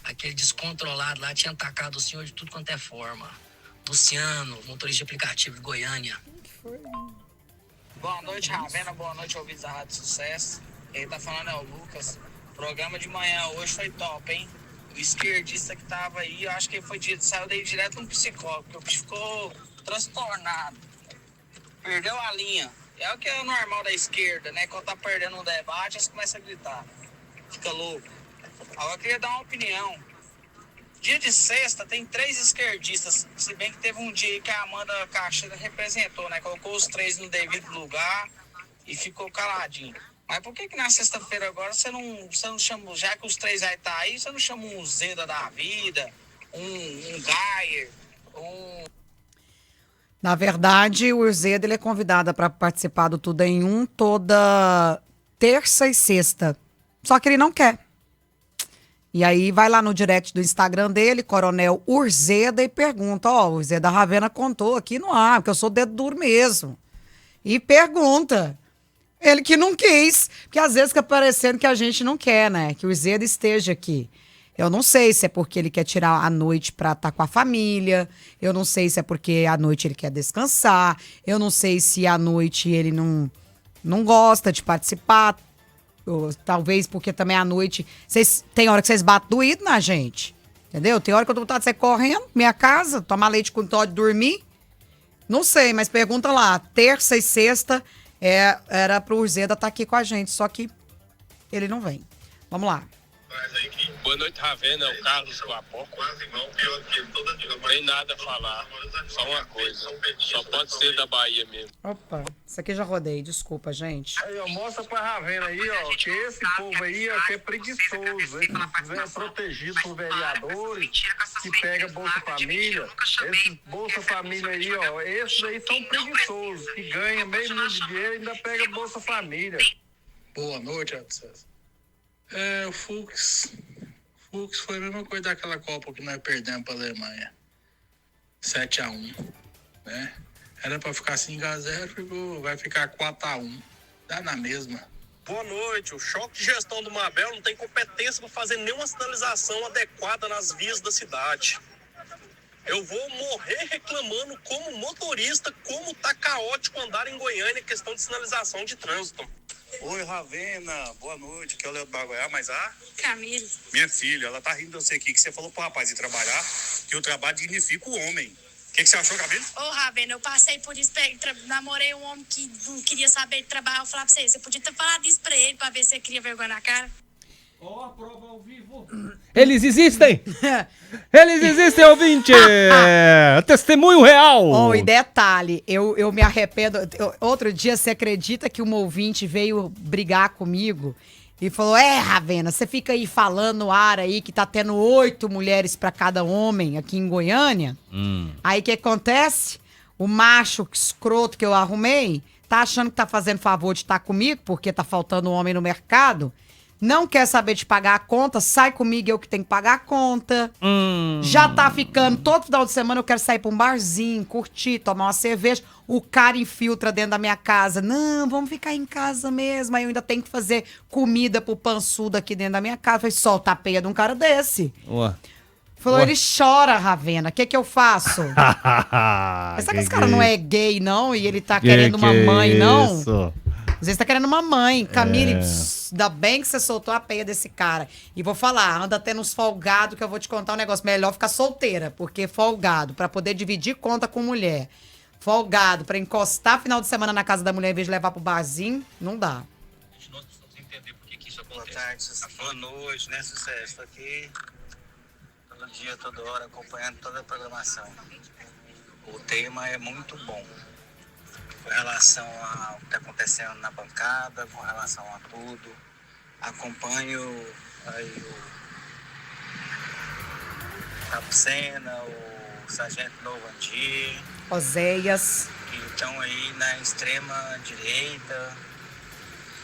aquele descontrolado lá tinha atacado o senhor de tudo quanto é forma. Luciano, motorista de aplicativo de Goiânia. Boa noite, Ravena, boa noite, ouvintes da Rádio Sucesso. Quem tá falando é o Lucas. O programa de manhã hoje foi top, hein? O esquerdista que tava aí, eu acho que ele saiu daí direto no psicólogo, porque o bicho ficou transtornado. Perdeu a linha. É o que é normal da esquerda, né? Quando tá perdendo um debate, eles começam a gritar. Fica louco. Agora eu queria dar uma opinião. Dia de sexta tem 3 esquerdistas, se bem que teve um dia aí que a Amanda Caixeira representou, né? Colocou os 3 no devido lugar e ficou caladinho. Mas por que na sexta-feira agora você não chama, já que os 3 vai estar aí, você não chama um Zeda da vida, um Gayer, Na verdade, o Urzeda, ele é convidado para participar do Tudo em Um toda terça e sexta. Só que ele não quer. E aí vai lá no direct do Instagram dele, Coronel Urzeda, e pergunta, o Urzeda Ravena contou aqui no ar, porque eu sou dedo duro mesmo. E pergunta. Ele que não quis, porque às vezes fica parecendo que a gente não quer, né? Que o Urzeda esteja aqui. Eu não sei se é porque ele quer tirar a noite pra estar com a família. Eu não sei se é porque à noite ele quer descansar. Eu não sei se à noite ele não gosta de participar. Ou, talvez porque também à noite... tem hora que vocês batem doído na gente. Entendeu? Tem hora que eu tô vontade de sair correndo, minha casa, tomar leite com dó de dormir. Não sei, mas pergunta lá. Terça e sexta era pro Urzeda estar aqui com a gente. Só que ele não vem. Vamos lá. Boa noite, Ravena, o Carlos Vapor. Não tem nada a falar, só uma coisa, só pode ser da Bahia mesmo. Opa, isso aqui já rodei, desculpa, gente. Aí, ó, mostra pra Ravena aí, ó, que esse povo aí ó, que é preguiçoso, eles é protegido por vereadores, que pega Bolsa Família. Esses Bolsa Família aí, ó, esses aí são preguiçosos, que ganham meio milhão de dinheiro e ainda pega Bolsa Família. Boa noite, César. O Fux foi a mesma coisa daquela Copa que nós perdemos para a Alemanha. 7-1, né? Era para ficar 5-0, vai ficar 4-1. Dá na mesma. Boa noite. O choque de gestão do Mabel não tem competência para fazer nenhuma sinalização adequada nas vias da cidade. Eu vou morrer reclamando como motorista, como tá caótico andar em Goiânia em questão de sinalização de trânsito. Oi, Ravena, boa noite, que é o Léo do Baguaiá, mas Camille. minha filha, ela tá rindo de você aqui, que você falou pro rapaz ir trabalhar, que o trabalho dignifica o homem. O que você achou, Camille? Ravena, eu passei por isso, namorei um homem que não queria saber de trabalhar, eu falava pra você podia ter falado isso pra ele, pra ver se ele queria vergonha na cara. Ó, a prova ao vivo. Eles existem! Eles existem, ouvinte! Testemunho real! Oh, e detalhe, eu me arrependo. Outro dia, você acredita que um ouvinte veio brigar comigo e falou: Ravena, você fica aí falando no ar aí que tá tendo 8 mulheres pra cada homem aqui em Goiânia. Aí o que acontece? O macho escroto que eu arrumei tá achando que tá fazendo favor de estar comigo porque tá faltando homem no mercado. Não quer saber de pagar a conta, sai comigo, eu que tenho que pagar a conta. Já tá ficando, todo final de semana eu quero sair pra um barzinho, curtir, tomar uma cerveja. O cara infiltra dentro da minha casa. Não, vamos ficar em casa mesmo. Aí eu ainda tenho que fazer comida pro pançudo aqui dentro da minha casa. Falei, solta a peia de um cara desse. Ué. Falou, ele chora, Ravena. O que eu faço? Mas sabe que esse cara não é gay, não? E ele tá querendo uma mãe, não? Isso? Às vezes tá querendo uma mãe. Camille, ainda bem que você soltou a peia desse cara. E vou falar, anda tendo uns folgados que eu vou te contar um negócio. Melhor ficar solteira, porque folgado, pra poder dividir conta com mulher. Folgado, pra encostar final de semana na casa da mulher em vez de levar pro barzinho, não dá. Boa tarde, boa noite, né, Sucesso? Tô aqui todo dia, toda hora, acompanhando toda a programação. O tema é muito bom. Com relação ao que está acontecendo na bancada, com relação a tudo. Acompanho aí o Capucena, o Sargento Novandir. Oséias. Que estão aí na extrema direita.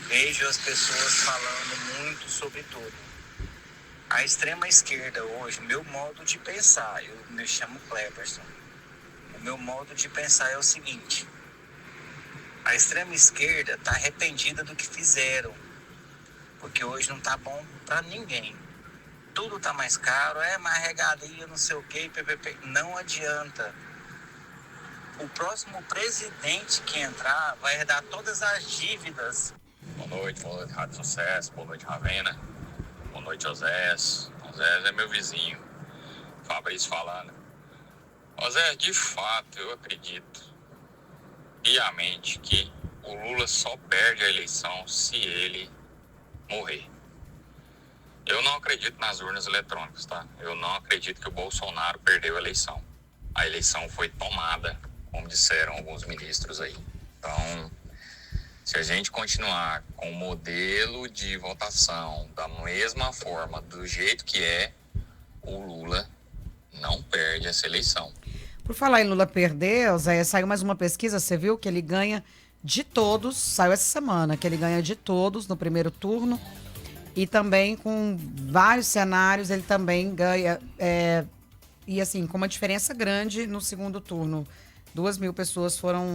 Vejo as pessoas falando muito sobre tudo. A extrema esquerda hoje, meu modo de pensar, eu me chamo Cleberson. O meu modo de pensar é o seguinte. A extrema esquerda está arrependida do que fizeram, porque hoje não tá bom para ninguém. Tudo tá mais caro, mais regalia, não sei o que, PPP. Não adianta. O próximo presidente que entrar vai herdar todas as dívidas. Boa noite, Rádio Sucesso, boa noite, Ravena. Boa noite, Osés. Osés é meu vizinho. Fabrício falando. Osés, de fato, eu acredito piamente que o Lula só perde a eleição se ele morrer. Eu não acredito nas urnas eletrônicas, tá? Eu não acredito que o Bolsonaro perdeu a eleição. A eleição foi tomada, como disseram alguns ministros aí. Então, se a gente continuar com o modelo de votação da mesma forma, do jeito que é, o Lula não perde essa eleição. Por falar em Lula perder, Zé, saiu mais uma pesquisa, você viu que ele ganha de todos, saiu essa semana, que ele ganha de todos no primeiro turno e também com vários cenários ele também ganha, e assim, com uma diferença grande no segundo turno. 2.000 pessoas foram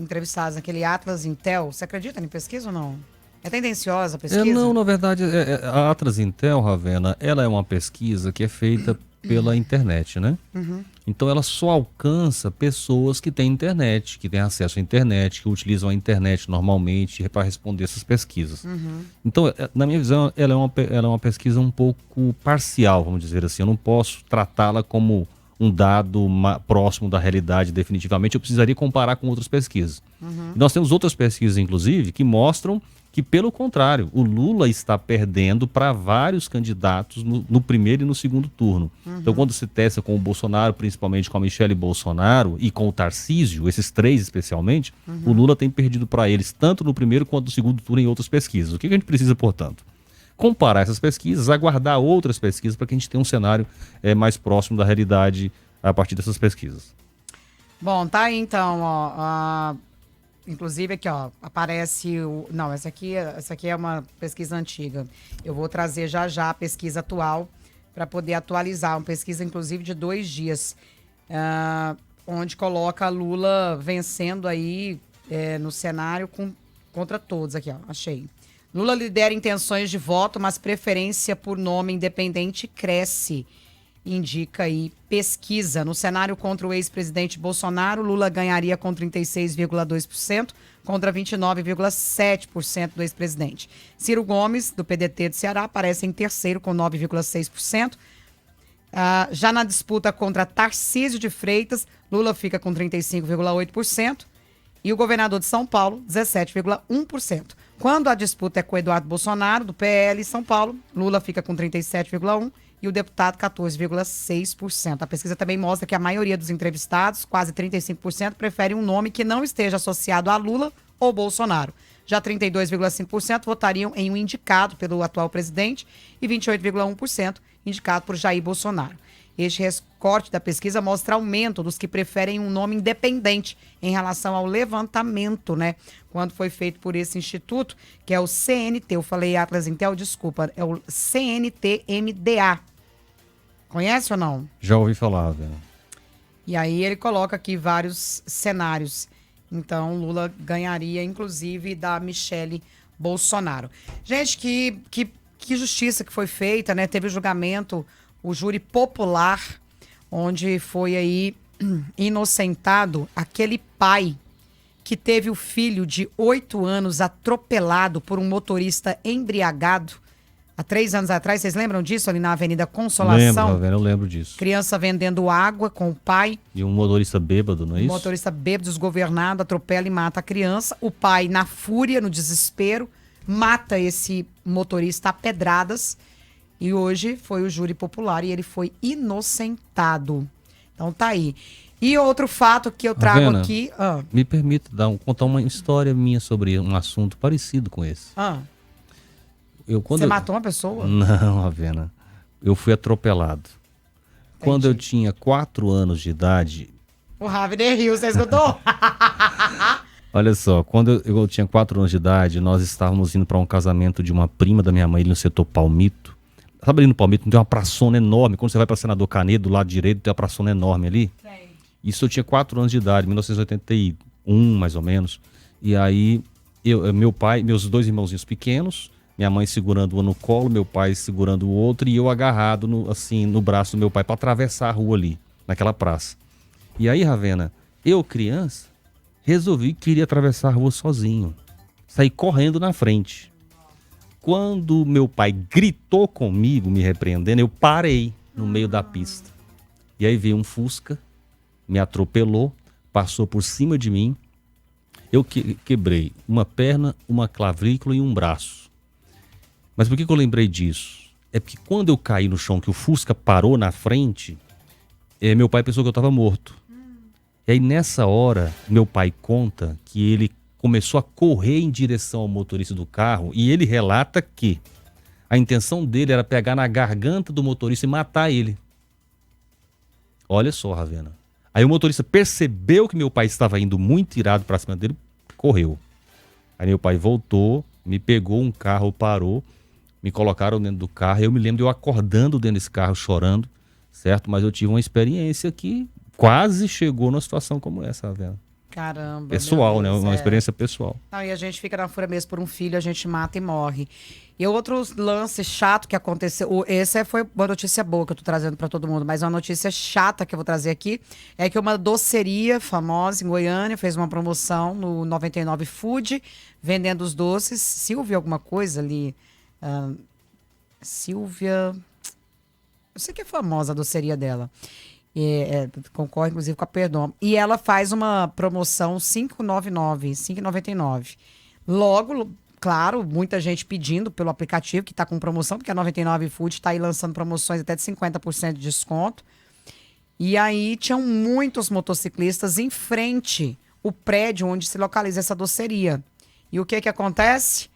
entrevistadas naquele Atlas Intel. Você acredita em pesquisa ou não? É tendenciosa a pesquisa? Não, na verdade, a Atlas Intel, Ravena, ela é uma pesquisa que é feita pela internet, né? Uhum. Então ela só alcança pessoas que têm internet, que têm acesso à internet, que utilizam a internet normalmente para responder essas pesquisas. Uhum. Então, na minha visão, ela é uma pesquisa um pouco parcial, vamos dizer assim. Eu não posso tratá-la como um dado próximo da realidade definitivamente. Eu precisaria comparar com outras pesquisas. Uhum. Nós temos outras pesquisas, inclusive, que mostram que, pelo contrário, o Lula está perdendo para vários candidatos no primeiro e no segundo turno. Uhum. Então, quando se testa com o Bolsonaro, principalmente com a Michele Bolsonaro e com o Tarcísio, esses três especialmente, o Lula tem perdido para eles tanto no primeiro quanto no segundo turno em outras pesquisas. O que a gente precisa, portanto? Comparar essas pesquisas, aguardar outras pesquisas para que a gente tenha um cenário mais próximo da realidade a partir dessas pesquisas. Bom, tá aí então, ó. Inclusive aqui, ó, aparece o... Não, essa aqui é uma pesquisa antiga. Eu vou trazer já a pesquisa atual para poder atualizar. Uma pesquisa, inclusive, de 2 dias, onde coloca Lula vencendo aí no cenário contra todos. Aqui, ó, achei. Lula lidera intenções de voto, mas preferência por nome independente cresce. Indica aí pesquisa. No cenário contra o ex-presidente Bolsonaro, Lula ganharia com 36,2% contra 29,7% do ex-presidente. Ciro Gomes, do PDT do Ceará, aparece em terceiro com 9,6%. Já na disputa contra Tarcísio de Freitas, Lula fica com 35,8%. E o governador de São Paulo, 17,1%. Quando a disputa é com Eduardo Bolsonaro, do PL São Paulo, Lula fica com 37,1% e o deputado 14,6%. A pesquisa também mostra que a maioria dos entrevistados, quase 35%, prefere um nome que não esteja associado a Lula ou Bolsonaro. Já 32,5% votariam em um indicado pelo atual presidente e 28,1% indicado por Jair Bolsonaro. Este recorte da pesquisa mostra aumento dos que preferem um nome independente em relação ao levantamento, né? Quando foi feito por esse instituto, que é o CNT, eu falei Atlas Intel, desculpa, é o CNT-MDA. Conhece ou não? Já ouvi falar, velho. E aí ele coloca aqui vários cenários. Então, Lula ganharia, inclusive, da Michele Bolsonaro. Gente, que justiça que foi feita, né? Teve o julgamento, o júri popular, onde foi aí inocentado aquele pai que teve o filho de 8 anos atropelado por um motorista embriagado há 3 anos atrás. Vocês lembram disso ali na Avenida Consolação? Lembro, eu lembro disso. Criança vendendo água com o pai. E um motorista bêbado, não é isso? Um motorista bêbado, desgovernado, atropela e mata a criança. O pai, na fúria, no desespero, mata esse motorista a pedradas. E hoje foi o júri popular e ele foi inocentado. Então tá aí. E outro fato que eu trago Ravena, aqui... me permita contar uma história minha sobre um assunto parecido com esse. Você matou uma pessoa? Não, Ravena. Eu fui atropelado. Entendi. Quando eu tinha 4 anos de idade... O Ravner riu, você escutou? Olha só, quando eu tinha 4 anos de idade, nós estávamos indo para um casamento de uma prima da minha mãe ali no setor Palmito. Sabe ali no Palmito, não tem uma praçona enorme? Quando você vai para Senador Canedo, do lado direito, tem uma praçona enorme ali. Sim. Isso eu tinha 4 anos de idade, 1981, mais ou menos. E aí, meu pai, meus 2 irmãozinhos pequenos, minha mãe segurando um no colo, meu pai segurando o outro, e eu agarrado no braço do meu pai para atravessar a rua ali, naquela praça. E aí, Ravena, eu, criança, resolvi que queria atravessar a rua sozinho. Saí correndo na frente. Quando meu pai gritou comigo, me repreendendo, eu parei no meio da pista. E aí veio um Fusca, me atropelou, passou por cima de mim. Eu quebrei uma perna, uma clavícula e um braço. Mas por que eu lembrei disso? É porque quando eu caí no chão, que o Fusca parou na frente, meu pai pensou que eu estava morto. E aí nessa hora, meu pai conta que ele começou a correr em direção ao motorista do carro e ele relata que a intenção dele era pegar na garganta do motorista e matar ele. Olha só, Ravena. Aí o motorista percebeu que meu pai estava indo muito irado para cima dele, correu. Aí meu pai voltou, me pegou um carro, parou, me colocaram dentro do carro. Eu me lembro de eu acordando dentro desse carro chorando, certo? Mas eu tive uma experiência que quase chegou numa situação como essa, Ravena. Caramba. Pessoal, né? Uma experiência pessoal. Não, e a gente fica na fúria mesmo por um filho, a gente mata e morre. E outro lance chato que aconteceu, essa foi uma notícia boa que eu tô trazendo para todo mundo, mas uma notícia chata que eu vou trazer aqui é que uma doceria famosa em Goiânia fez uma promoção no 99 Food, vendendo os doces. Silvia alguma coisa ali, Silvia, eu sei que é famosa a doceria dela. Concorre inclusive com a Perdom. E ela faz uma promoção 5,99. Logo, claro, muita gente pedindo pelo aplicativo que está com promoção, porque a 99 Food está aí lançando promoções até de 50% de desconto. E aí tinham muitos motociclistas em frente ao prédio onde se localiza essa doceria. E o que acontece?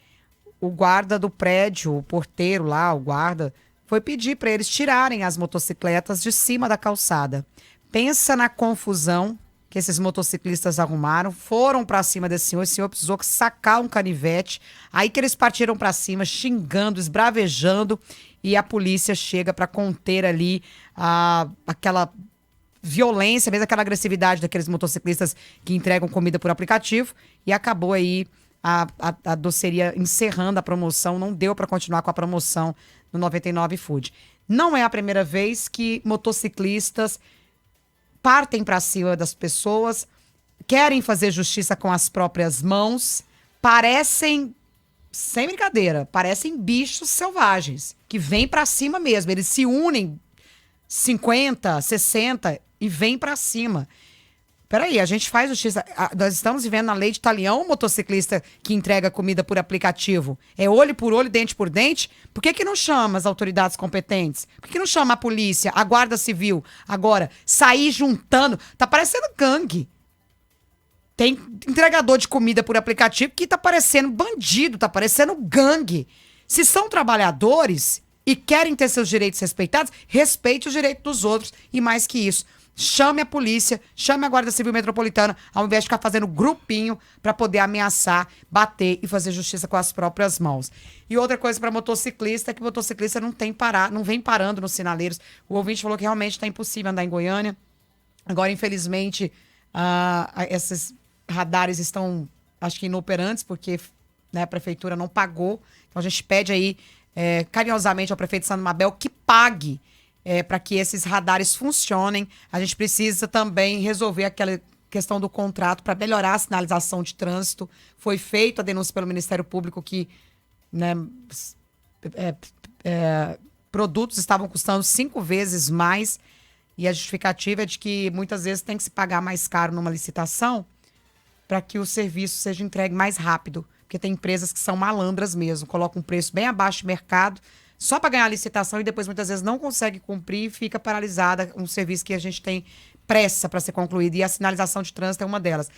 O guarda do prédio, o porteiro lá, o guarda, foi pedir para eles tirarem as motocicletas de cima da calçada. Pensa na confusão que esses motociclistas arrumaram, foram para cima desse senhor, esse senhor precisou sacar um canivete, aí que eles partiram para cima, xingando, esbravejando, e a polícia chega para conter ali aquela violência, mesmo aquela agressividade daqueles motociclistas que entregam comida por aplicativo, e acabou aí a doceria encerrando a promoção, não deu para continuar com a promoção no 99 Food. Não é a primeira vez que motociclistas partem para cima das pessoas, querem fazer justiça com as próprias mãos, parecem, sem brincadeira, parecem bichos selvagens, que vêm para cima mesmo. Eles se unem 50, 60 e vêm para cima. Peraí, a gente faz justiça. Nós estamos vivendo na lei de talião o motociclista que entrega comida por aplicativo. É olho por olho, dente por dente. Por que não chama as autoridades competentes? Por que não chama a polícia, a guarda civil? Agora, sair juntando. Tá parecendo gangue. Tem entregador de comida por aplicativo que tá parecendo bandido, tá parecendo gangue. Se são trabalhadores e querem ter seus direitos respeitados, respeite os direitos dos outros. E mais que isso, chame a polícia, chame a Guarda Civil Metropolitana, ao invés de ficar fazendo grupinho para poder ameaçar, bater e fazer justiça com as próprias mãos. E outra coisa para motociclista é que motociclista não vem parando nos sinaleiros. O ouvinte falou que realmente está impossível andar em Goiânia. Agora, infelizmente, esses radares estão, acho que, inoperantes, porque, né, a prefeitura não pagou. Então a gente pede aí carinhosamente ao prefeito Sandro Mabel que pague para que esses radares funcionem. A gente precisa também resolver aquela questão do contrato para melhorar a sinalização de trânsito. Foi feita a denúncia pelo Ministério Público que, né, produtos estavam custando 5 vezes mais, e a justificativa é de que muitas vezes tem que se pagar mais caro numa licitação para que o serviço seja entregue mais rápido. Porque tem empresas que são malandras mesmo, colocam um preço bem abaixo do mercado só para ganhar a licitação e depois muitas vezes não consegue cumprir e fica paralisada um serviço que a gente tem pressa para ser concluído. E a sinalização de trânsito é uma delas.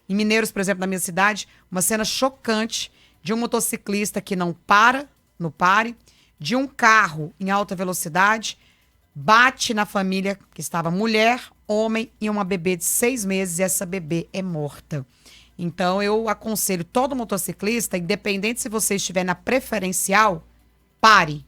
Em Mineiros, por exemplo, na minha cidade, uma cena chocante de um motociclista que não para no pare, de um carro em alta velocidade, bate na família que estava mulher, homem e uma bebê de 6 meses, e essa bebê é morta. Então eu aconselho todo motociclista, independente se você estiver na preferencial, pare.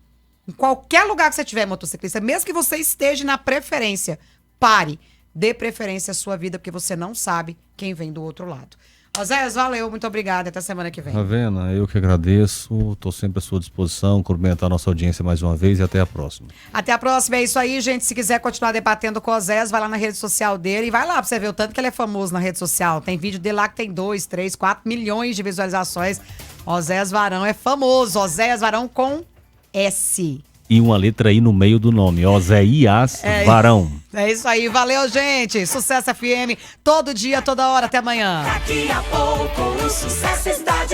Em qualquer lugar que você tiver, motociclista, mesmo que você esteja na preferência, pare. Dê preferência à sua vida, porque você não sabe quem vem do outro lado. Oséias, valeu, muito obrigada. Até semana que vem. Ravena, eu que agradeço. Estou sempre à sua disposição. Cumprimentar a nossa audiência mais uma vez e até a próxima. Até a próxima. É isso aí, gente. Se quiser continuar debatendo com o Oséias, vai lá na rede social dele e vai lá pra você ver o tanto que ele é famoso na rede social. Tem vídeo dele lá que tem 2, 3, 4 milhões de visualizações. Oséias Varão é famoso. Oséias Varão com S. E uma letra I no meio do nome, Oséias Varão. É isso aí, valeu, gente. Sucesso FM, todo dia, toda hora, até amanhã. Daqui a pouco o sucesso está